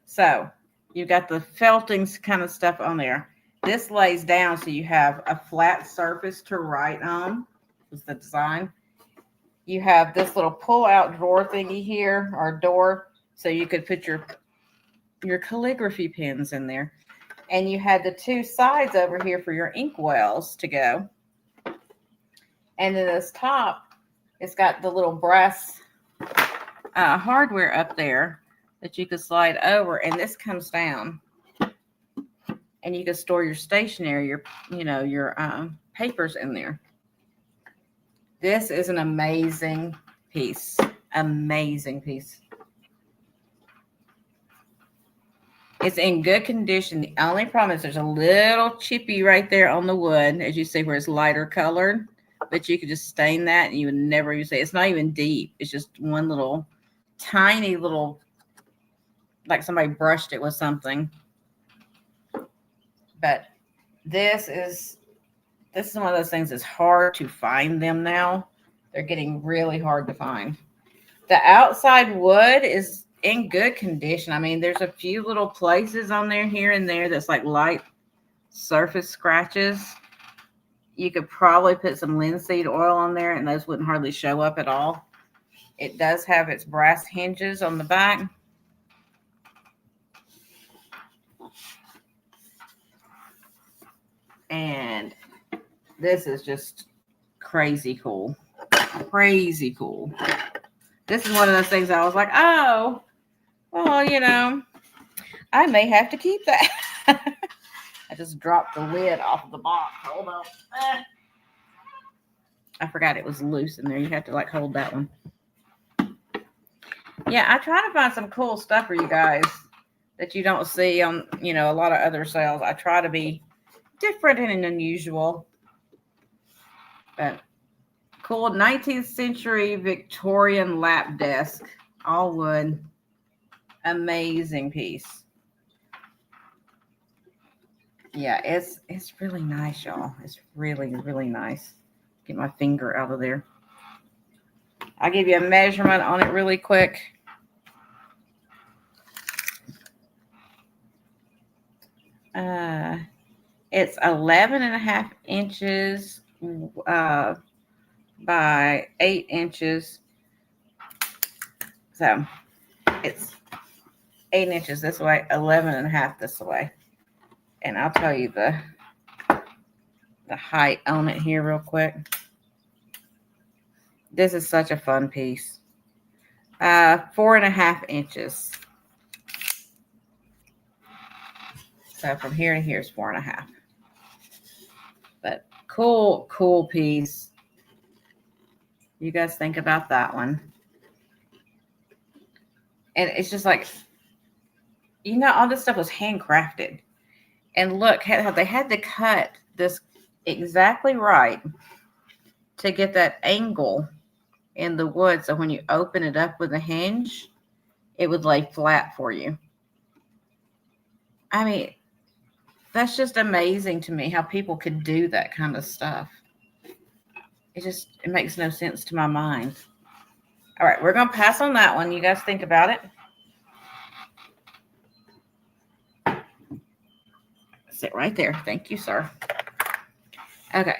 So you've got the felting kind of stuff on there. This lays down so you have a flat surface to write on. Is the design. You have this little pull-out drawer thingy here, or door, so you could put your calligraphy pens in there. And you had the two sides over here for your ink wells to go. And then this top, it's got the little brass hardware up there that you could slide over, and this comes down. And you can store your stationery, your papers in there. This is an amazing piece. Amazing piece. It's in good condition. The only problem is there's a little chippy right there on the wood, as you see, where it's lighter colored. But you could just stain that and you would never even say it's not even deep. It's just one little tiny little, like somebody brushed it with something. But this is one of those things that's hard to find them now. They're getting really hard to find. The outside wood is in good condition. I mean, there's a few little places on there here and there that's like light surface scratches. You could probably put some linseed oil on there and those wouldn't hardly show up at all. It does have its brass hinges on the back. And this is just crazy cool. Crazy cool. This is one of those things I was like, oh, well, I may have to keep that. I just dropped the lid off of the box. Hold on. I forgot it was loose in there. You have to like hold that one. Yeah, I try to find some cool stuff for you guys that you don't see on, a lot of other sales. I try to be different and unusual. But cool 19th century Victorian lap desk. All wood. Amazing piece. Yeah, it's really nice, y'all. It's really, really nice. Get my finger out of there. I'll give you a measurement on it really quick. It's 11.5 inches by 8 inches. So it's 8 inches this way, 11.5 this way. And I'll tell you the height on it here real quick. This is such a fun piece. 4.5 inches. So from here to here is 4.5. But cool piece. You guys think about that one. And it's just like, all this stuff was handcrafted. And look how they had to cut this exactly right to get that angle in the wood. So when you open it up with a hinge, it would lay flat for you. I mean, that's just amazing to me how people could do that kind of stuff. It makes no sense to my mind. All right, we're going to pass on that one. You guys think about it. Sit right there. Thank you, sir. Okay.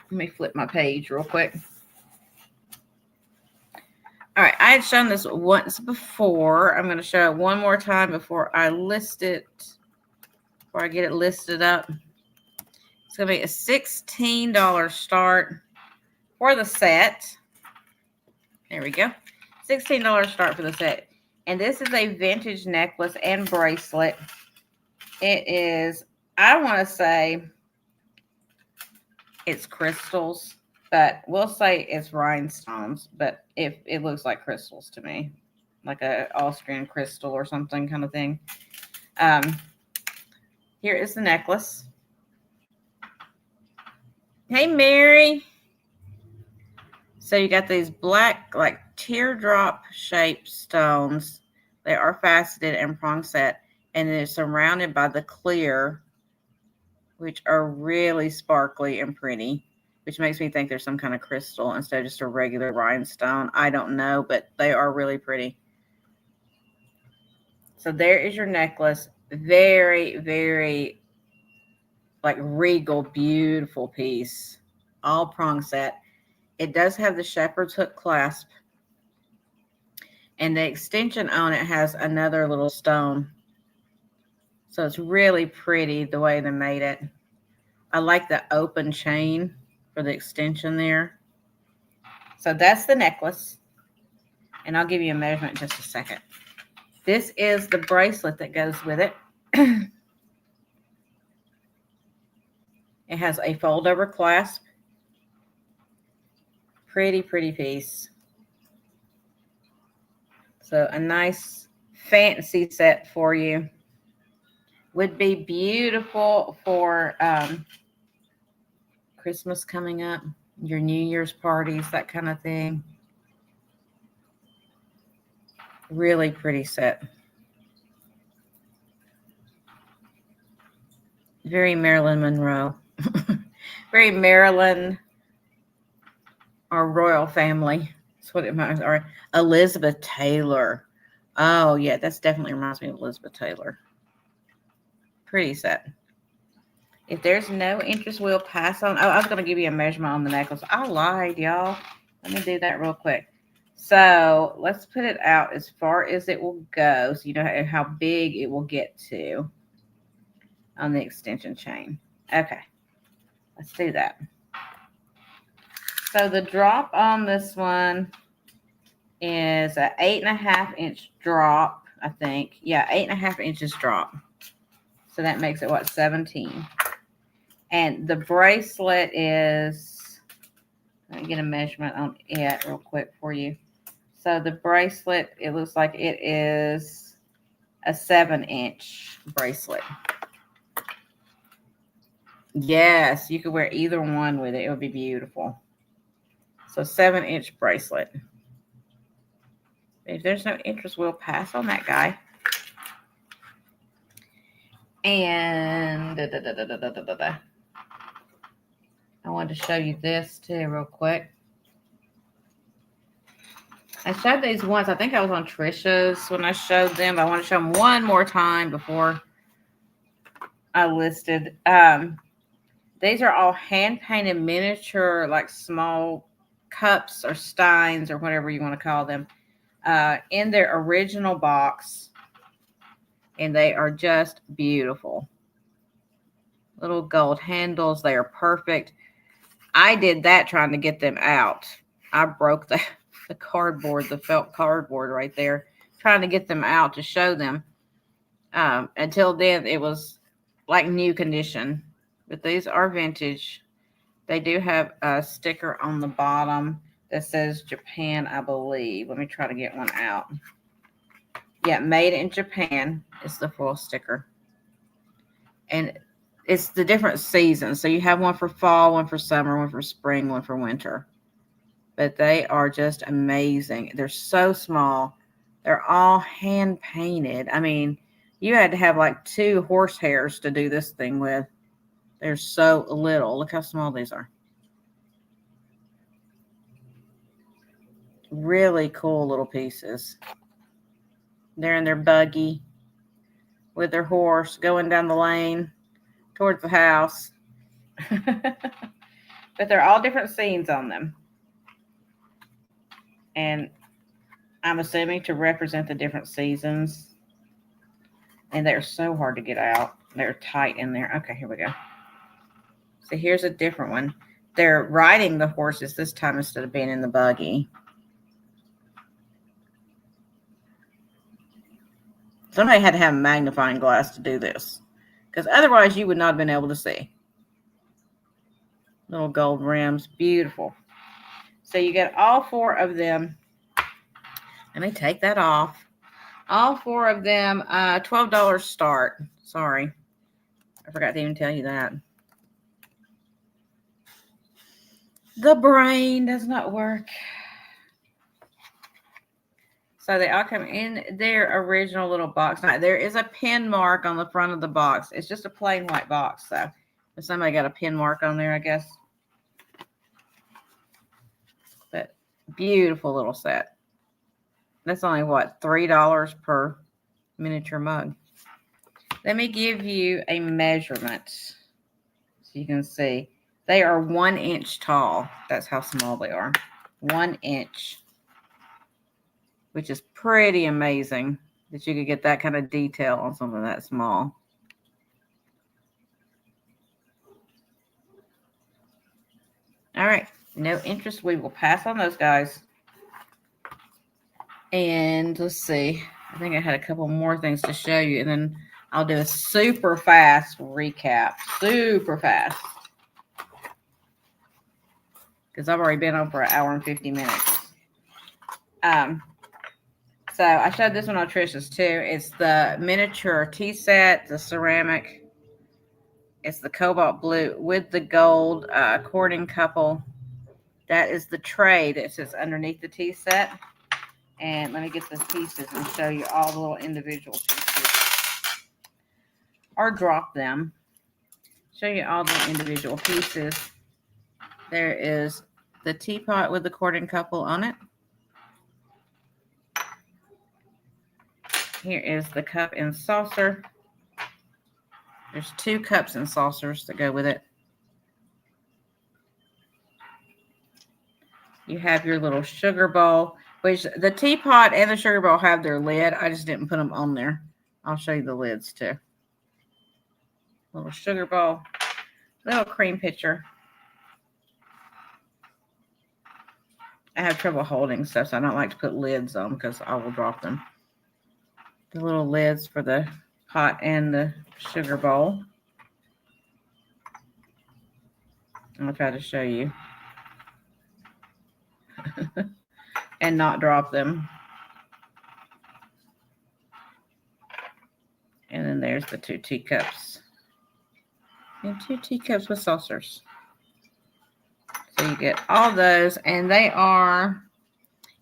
Let me flip my page real quick. All right, I had shown this once before. I'm going to show it one more time before I list it, before I get it listed up. It's going to be a $16 start for the set. There we go. $16 start for the set. And this is a vintage necklace and bracelet. It is, I want to say it's crystals, but we'll say it's rhinestones, but it looks like crystals to me, like a Austrian crystal or something kind of thing. Here is the necklace. Hey, Mary. So you got these black, like teardrop shaped stones. They are faceted and prong set, and they're surrounded by the clear, which are really sparkly and pretty, which makes me think there's some kind of crystal instead of just a regular rhinestone. I don't know, but they are really pretty. So there is your necklace. Very, very like regal, beautiful piece. All prong set. It does have the shepherd's hook clasp. And the extension on it has another little stone. So it's really pretty the way they made it. I like the open chain for the extension there. So that's the necklace. And I'll give you a measurement in just a second. This is the bracelet that goes with it. It has a fold-over clasp. Pretty, pretty piece. So a nice fancy set for you. Would be beautiful for Christmas coming up, your New Year's parties, that kind of thing. Really pretty set. Very Marilyn Monroe. Very Marilyn or royal family. That's what it reminds me. Or Elizabeth Taylor. Oh, yeah, that's definitely reminds me of Elizabeth Taylor. Pretty set. If there's no interest, we'll pass on. Oh, I was going to give you a measurement on the necklace. I lied, y'all. Let me do that real quick. So let's put it out as far as it will go, so you know how big it will get to on the extension chain. Okay, let's do that. So the drop on this one is an 8.5-inch drop, I think. Yeah, 8.5 inches drop. So that makes it, what, 17. And the bracelet is, let me get a measurement on it real quick for you. So the bracelet, it looks like it is a 7-inch bracelet. Yes, you could wear either one with it. It would be beautiful. So 7-inch bracelet. If there's no interest, we'll pass on that guy. And I wanted to show you this too real quick. I showed these once. I think I was on Trisha's when I showed them. I want to show them one more time before I listed. These are all hand-painted miniature, like small cups or steins or whatever you want to call them, in their original box. And they are just beautiful. Little gold handles. They are perfect. I did that trying to get them out. I broke the cardboard, the felt cardboard right there, trying to get them out to show them. Until then, it was like new condition. But these are vintage. They do have a sticker on the bottom that says Japan, I believe. Let me try to get one out. Yeah, made in Japan is the full sticker. And it's the different seasons. So you have one for fall, one for summer, one for spring, one for winter. But they are just amazing. They're so small. They're all hand painted. I mean, you had to have like 2 horse hairs to do this thing with. They're so little. Look how small these are. Really cool little pieces. They're in their buggy with their horse going down the lane towards the house. But they're all different scenes on them. And I'm assuming to represent the different seasons. And they're so hard to get out. They're tight in there. Okay, here we go. So here's a different one. They're riding the horses this time instead of being in the buggy. Somebody had to have a magnifying glass to do this, because otherwise you would not have been able to see. Little gold rims. Beautiful. So you get all 4 of them. Let me take that off. All 4 of them, $12 start. Sorry. I forgot to even tell you that. The brain does not work. So they all come in their original little box. Now, there is a pin mark on the front of the box. It's just a plain white box. So if somebody got a pin mark on there, I guess. But beautiful little set. That's only, what, $3 per miniature mug. Let me give you a measurement so you can see. They are 1 inch tall. That's how small they are. 1 inch. Which is pretty amazing that you could get that kind of detail on something that small. All right. No interest. We will pass on those guys. And let's see. I think I had a couple more things to show you, and then I'll do a super fast recap. Super fast. Because I've already been on for 1 hour and 50 minutes. So I showed this one on Trisha's too. It's the miniature tea set, the ceramic. It's the cobalt blue with the gold courting couple. That is the tray that sits underneath the tea set. And let me get the pieces and show you all the little individual pieces. Or drop them. Show you all the individual pieces. There is the teapot with the courting couple on it. Here is the cup and saucer. There's 2 cups and saucers that go with it. You have your little sugar bowl, which the teapot and the sugar bowl have their lid. I just didn't put them on there. I'll show you the lids too. Little sugar bowl, little cream pitcher. I have trouble holding stuff, so I don't like to put lids on because I will drop them. The little lids for the pot and the sugar bowl. I'll try to show you. And not drop them. And then there's the 2 teacups. And 2 teacups with saucers. So you get all those, and they are,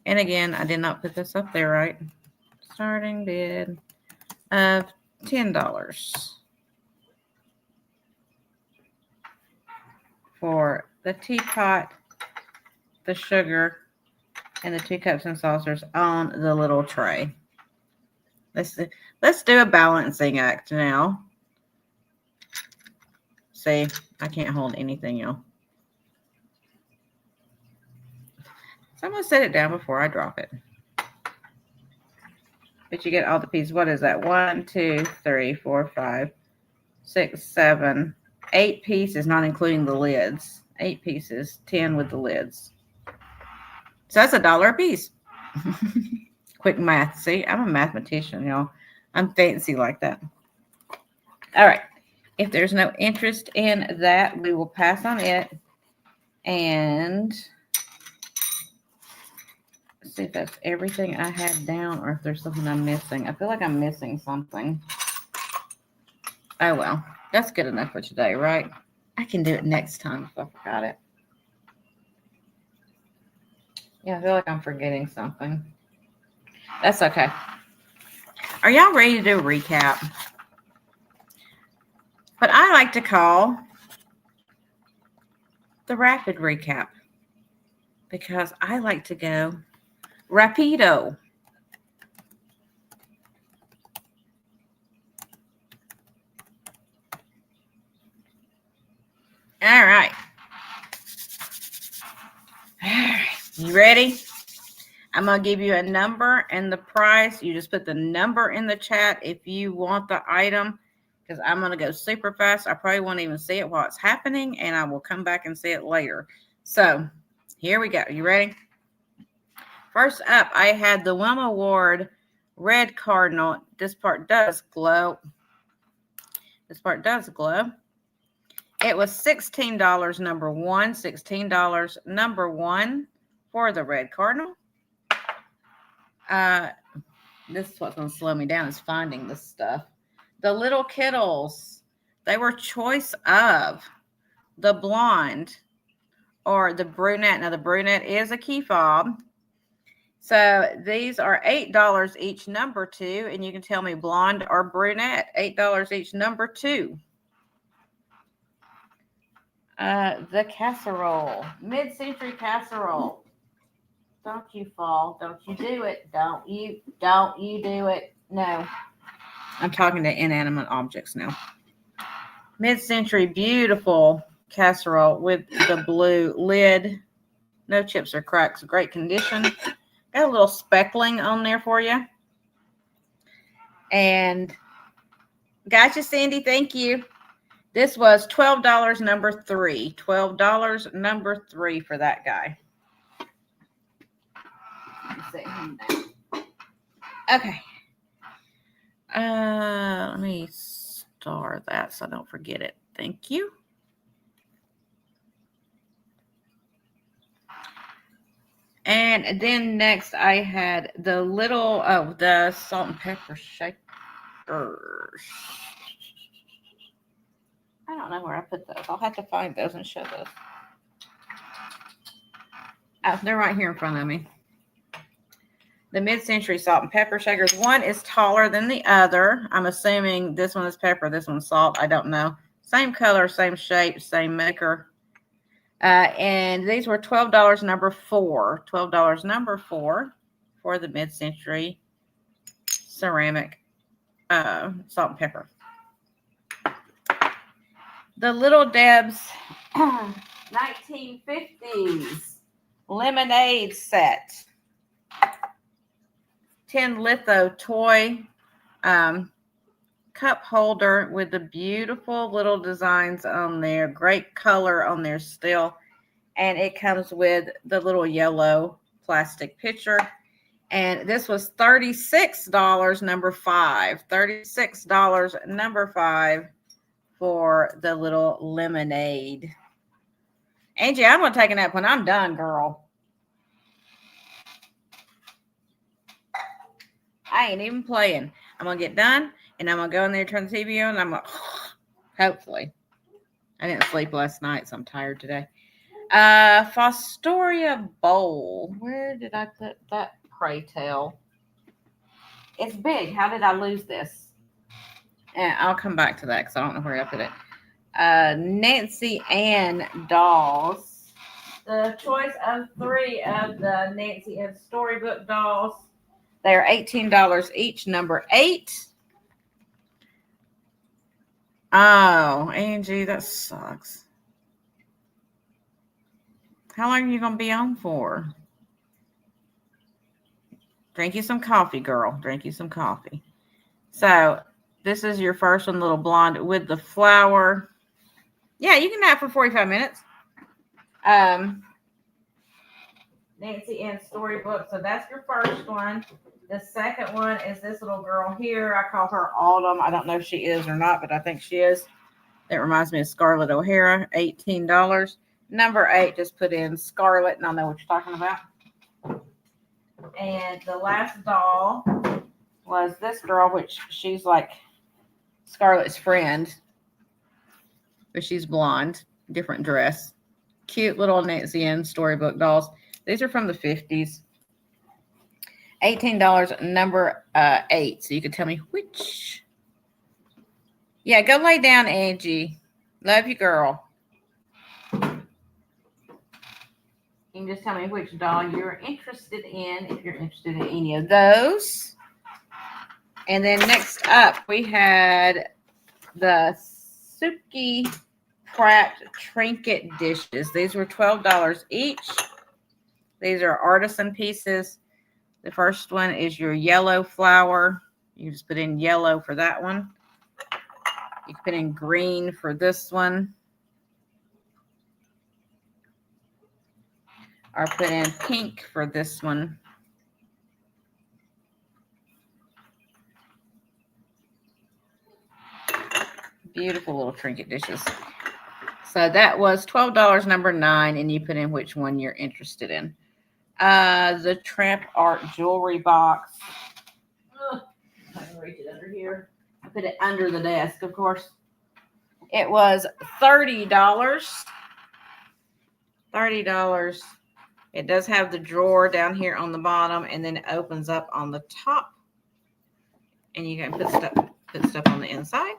and again, I did not put this up there right. Starting bid of $10 for the teapot, the sugar, and the 2 cups and saucers on the little tray. Let's do a balancing act now. See, I can't hold anything, y'all. So I'm going to set it down before I drop it. But you get all the pieces. What is that? 1, 2, 3, 4, 5, 6, 7, 8 pieces, not including the lids. 8 pieces, 10 with the lids. So that's $1 a piece. Quick math. See, I'm a mathematician, y'all. I'm fancy like that. All right. If there's no interest in that, we will pass on it. And see if that's everything I had down or if there's something I'm missing. I feel like I'm missing something. Oh, well. That's good enough for today, right? I can do it next time if I forgot it. Yeah, I feel like I'm forgetting something. That's okay. Are y'all ready to do a recap? But I like to call the rapid recap because I like to go rapido. All right. All right. You ready? I'm going to give you a number and the price. You just put the number in the chat if you want the item, because I'm going to go super fast. I probably won't even see it while it's happening, and I will come back and see it later. So here we go. You ready? First up, I had the Wilma Ward Red Cardinal. This part does glow. This part does glow. It was $16 number one. $16 number one for the Red Cardinal. This is what's going to slow me down is finding this stuff. The Little Kittles, they were choice of the blonde or the brunette. Now, the brunette is a key fob. So these are $8 each, number two. And you can tell me blonde or brunette. $8 each, number two. The casserole, mid-century casserole. Don't you fall. Don't you do it. Don't you do it. No. I'm talking to inanimate objects now. Mid-century beautiful casserole with the blue lid. No chips or cracks. Great condition. Got a little speckling on there for you. And gotcha, Cindy. Thank you. This was $12 number three. $12 number three for that guy. Let me set him down. Okay. Let me star that so I don't forget it. Thank you. And then next I had the little, the salt and pepper shakers. I don't know where I put those. I'll have to find those and show those. Oh, they're right here in front of me. The mid-century salt and pepper shakers. One is taller than the other. I'm assuming this one is pepper, this one's salt. I don't know. Same color, same shape, same maker. And these were $12 number 4. $12 number 4 for the mid-century ceramic salt and pepper. The Little Deb's 1950s lemonade set. 10 litho toy cup holder with the beautiful little designs on there. Great color on there still. And it comes with the little yellow plastic pitcher. And this was $36 number 5. $36 number 5 for the little lemonade. Angie, I'm going to take a nap when I'm done, girl. I ain't even playing. I'm going to get done, and I'm going to go in there, turn the TV on, and I'm going to, hopefully. I didn't sleep last night, so I'm tired today. Fostoria bowl. Where did I put that, pray tell? It's big. How did I lose this? And I'll come back to that because I don't know where I put it. Nancy Ann dolls. The choice of 3 of the Nancy Ann storybook dolls. They are $18 each, number 8. Oh, Angie, that sucks. How long are you going to be on for? Drink you some coffee, girl. Drink you some coffee. So, this is your first one, little blonde with the flower. Yeah, you can nap for 45 minutes. Nancy Ann storybook. So, that's your first one. The second one is this little girl here. I call her Autumn. I don't know if she is or not, but I think she is. That reminds me of Scarlett O'Hara. $18. Number 8, just put in Scarlett, and I'll know what you're talking about. And the last doll was this girl, which she's like Scarlett's friend, but she's blonde, different dress. Cute little Nancy Ann storybook dolls. These are from the 50s. $18, number 8. So you can tell me which. Yeah, go lay down, Angie. Love you, girl. You can just tell me which doll you're interested in, if you're interested in any of those. And then next up, we had the Suki Pratt trinket dishes. These were $12 each. These are artisan pieces. The first one is your yellow flower. You just put in yellow for that one. You can put in green for this one. Or put in pink for this one. Beautiful little trinket dishes. So that was $12, number 9, and you put in which one you're interested in. The Tramp Art jewelry box. I can reach it under here. I put it under the desk, of course. It was $30. $30. It does have the drawer down here on the bottom, and then it opens up on the top. And you can put stuff on the inside.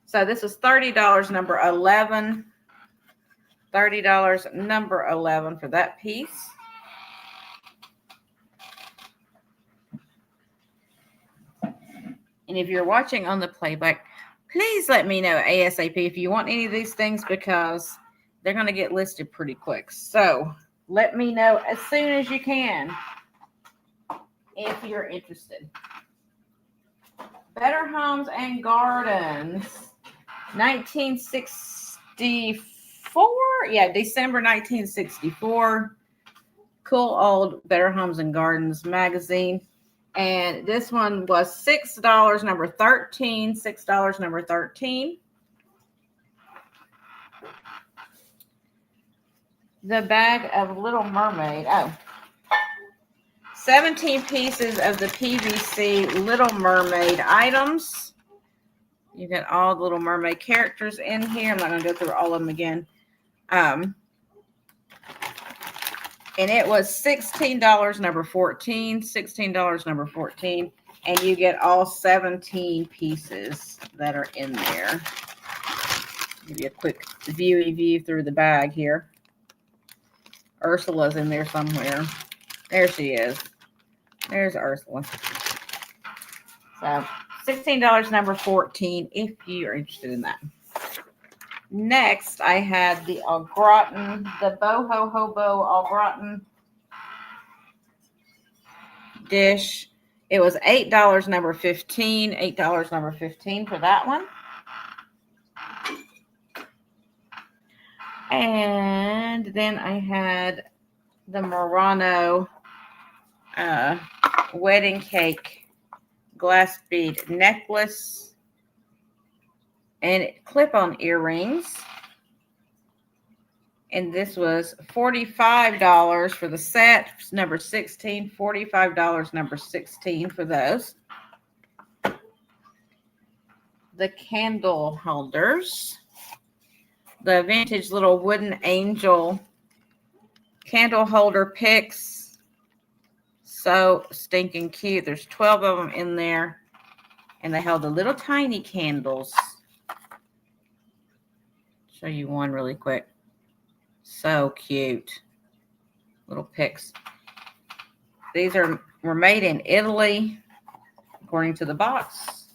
So this is $30, number 11. $30, number 11 for that piece. And if you're watching on the playback, please let me know ASAP if you want any of these things, because they're going to get listed pretty quick. So let me know as soon as you can if you're interested. Better Homes and Gardens, 1964. Yeah, December 1964. Cool old Better Homes and Gardens magazine. And this one was $6, number 13. $6, number 13. The bag of Little Mermaid. Oh, 17 pieces of the PVC Little Mermaid items. You got all the Little Mermaid characters in here. I'm not going to go through all of them again. And it was $16, number 14. $16, number 14. And you get all 17 pieces that are in there. Give you a quick view through the bag here. Ursula's in there somewhere. There she is. There's Ursula. So $16, number 14, if you're interested in that. Next, I had the au gratin, the Boho Hobo au gratin dish. It was $8, number 15. $8, number 15 for that one. And then I had the Murano wedding cake glass bead necklace and clip-on earrings. And this was $45 for the set, number 16. $45, number 16 for those. The candle holders. The vintage little wooden angel candle holder picks. So stinking cute. There's 12 of them in there. And they held the little tiny candles. Show you one really quick. So cute. Little picks. These were made in Italy, according to the box.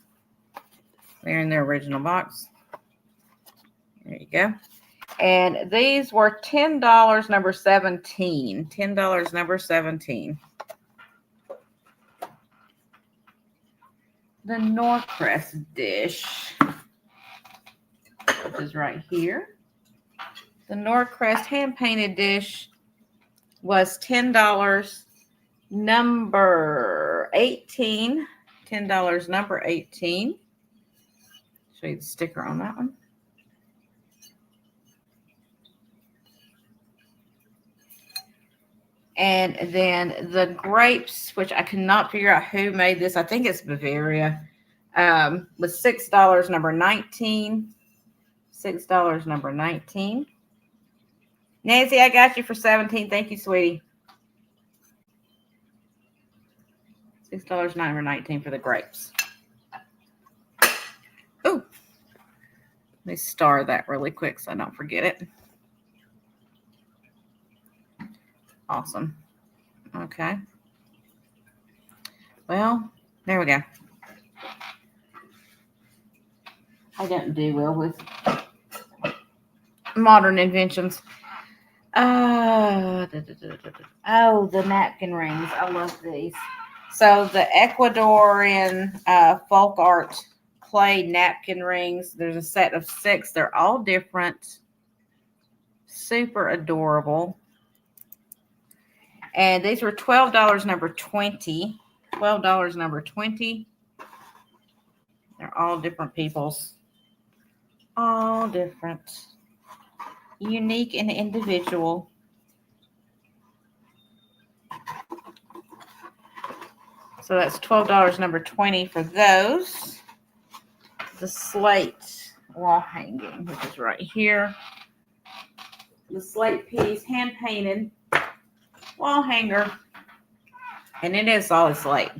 They're in their original box. There you go. And these were $10, number 17. $10, number 17. The Norcrest dish, which is right here. The Norcrest hand-painted dish was $10, number 18. $10, number 18. Show you the sticker on that one. And then the grapes, which I cannot figure out who made this. I think it's Bavaria. Was $6, number 19. $6, number 19. Nancy, I got you for 17. Thank you, sweetie. $6, number 19 for the grapes. Oh, let me star that really quick so I don't forget it. Awesome. Okay. Well, there we go. I don't do well with modern inventions. Oh, the napkin rings. I love these. So the Ecuadorian folk art clay napkin rings. There's a set of 6. They're all different. Super adorable. And these were $12, number 20. $12, number 20. They're all different people's. All different. Unique and individual. So that's $12, number 20 for those. The slate wall hanging, which is right here. The slate piece, hand painted wall hanger. And it is solid slate.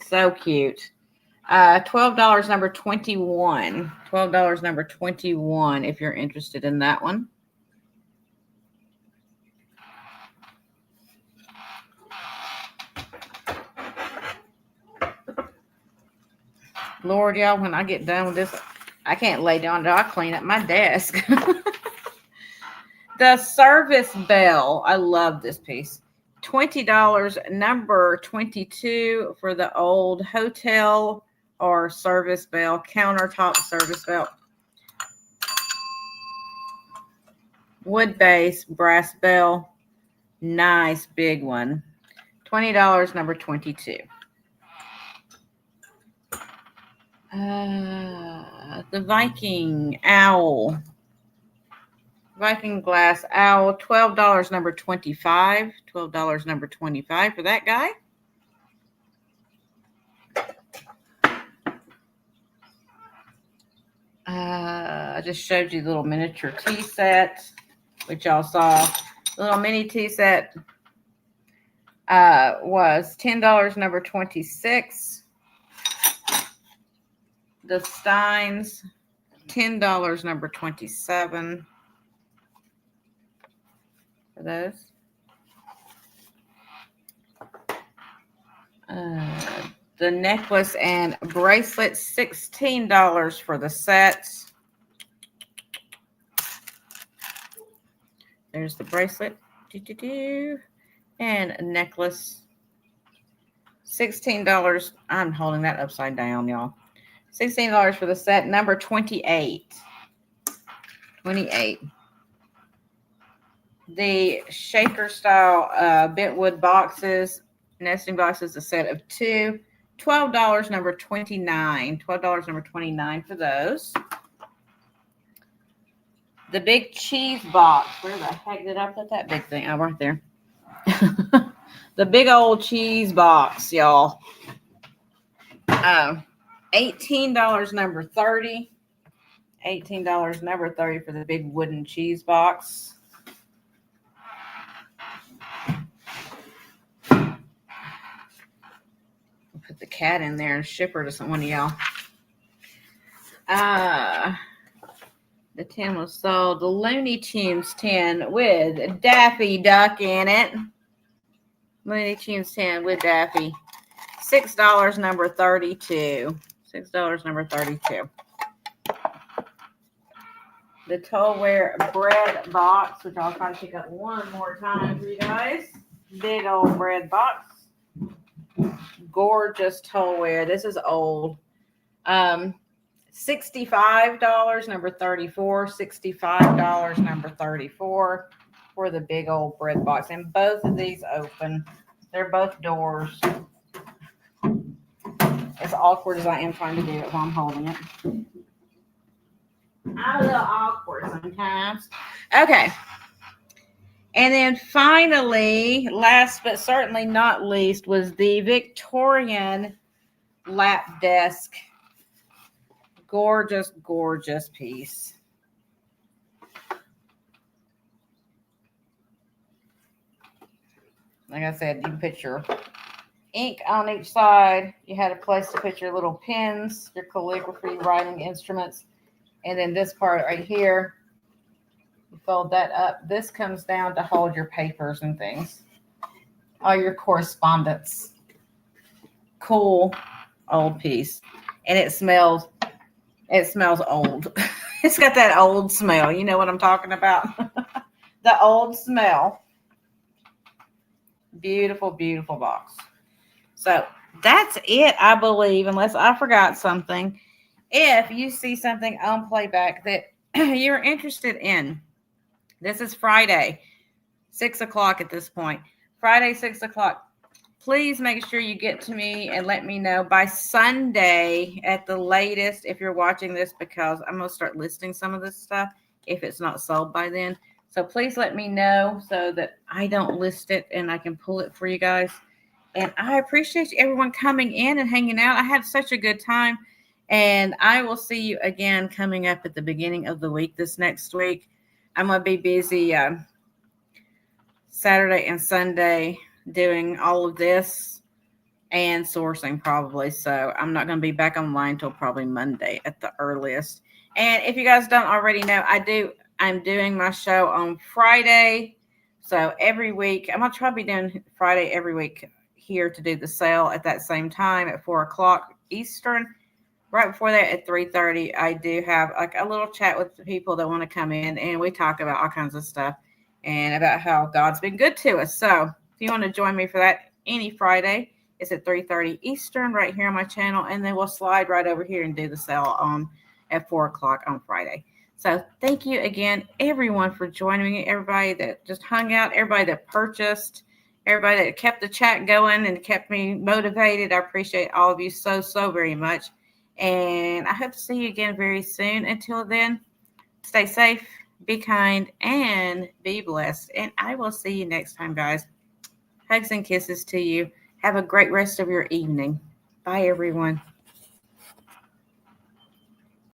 So cute. $12, number 21. $12, number 21, if you're interested in that one. Lord, y'all, when I get done with this, I can't lay down until I clean up my desk. The service bell. I love this piece. $20, number 22 for the old hotel or service bell, countertop service bell. Wood base, brass bell. Nice big one. $20, number 22. The Viking owl. Viking glass owl, $12, number 25. $12, number 25 for that guy. I just showed you the little miniature tea set, which y'all saw. The little mini tea set was $10, number 26. The Steins, $10, number 27. For those. The necklace and bracelet, $16 for the sets. There's the bracelet. And a necklace. $16. I'm holding that upside down, y'all. $16 for the set. Number 28. 28. The shaker style bentwood boxes, nesting boxes, a set of 2. $12, number 29. $12, number 29 for those. The big cheese box. Where the heck did I put that big thing? Oh, right there. The big old cheese box, y'all. $18, number 30. $18, number 30 for the big wooden cheese box. Put the cat in there and ship her to someone of y'all. The tin was sold. The Looney Tunes tin with Daffy Duck in it. Looney Tunes tin with Daffy. $6, number 32. $6, number 32. The Tupperware bread box, which I'll try to pick up one more time for you guys. Big old bread box. Gorgeous Tupperware. This is old. $65, number 34. $65, number 34 for the big old bread box. And both of these open. They're both doors. As awkward as I am trying to do it while I'm holding it. I'm a little awkward sometimes. Okay. And then finally, last but certainly not least, was the Victorian lap desk. Gorgeous, gorgeous piece. Like I said, you can put your ink on each side. You had a place to put your little pens, your calligraphy writing instruments. And then this part right here, you fold that up. This comes down to hold your papers and things. All your correspondence. Cool old piece. And it smells old. It's got that old smell. You know what I'm talking about? The old smell. Beautiful, beautiful box. So that's it, I believe, unless I forgot something. If you see something on playback that you're interested in, this is Friday, 6 o'clock at this point. Friday, 6 o'clock. Please make sure you get to me and let me know by Sunday at the latest if you're watching this, because I'm going to start listing some of this stuff if it's not sold by then. So please let me know so that I don't list it and I can pull it for you guys. And I appreciate everyone coming in and hanging out. I had such a good time. And I will see you again coming up at the beginning of the week this next week. I'm going to be busy Saturday and Sunday doing all of this and sourcing probably. So I'm not going to be back online until probably Monday at the earliest. And if you guys don't already know, I'm doing my show on Friday. So every week, I'm going to try to be doing Friday every week here to do the sale at that same time at 4 o'clock Eastern. Right before that at 3:30, I do have like a little chat with the people that want to come in, and we talk about all kinds of stuff and about how God's been good to us. So if you want to join me for that any Friday, it's at 3:30 Eastern right here on my channel, and then we'll slide right over here and do the sale at 4 o'clock on Friday. So thank you again, everyone, for joining me, everybody that just hung out, everybody that purchased, everybody that kept the chat going and kept me motivated. I appreciate all of you so, so very much. And I hope to see you again very soon. Until then, stay safe, be kind, and be blessed. And I will see you next time, guys. Hugs and kisses to you. Have a great rest of your evening. Bye, everyone.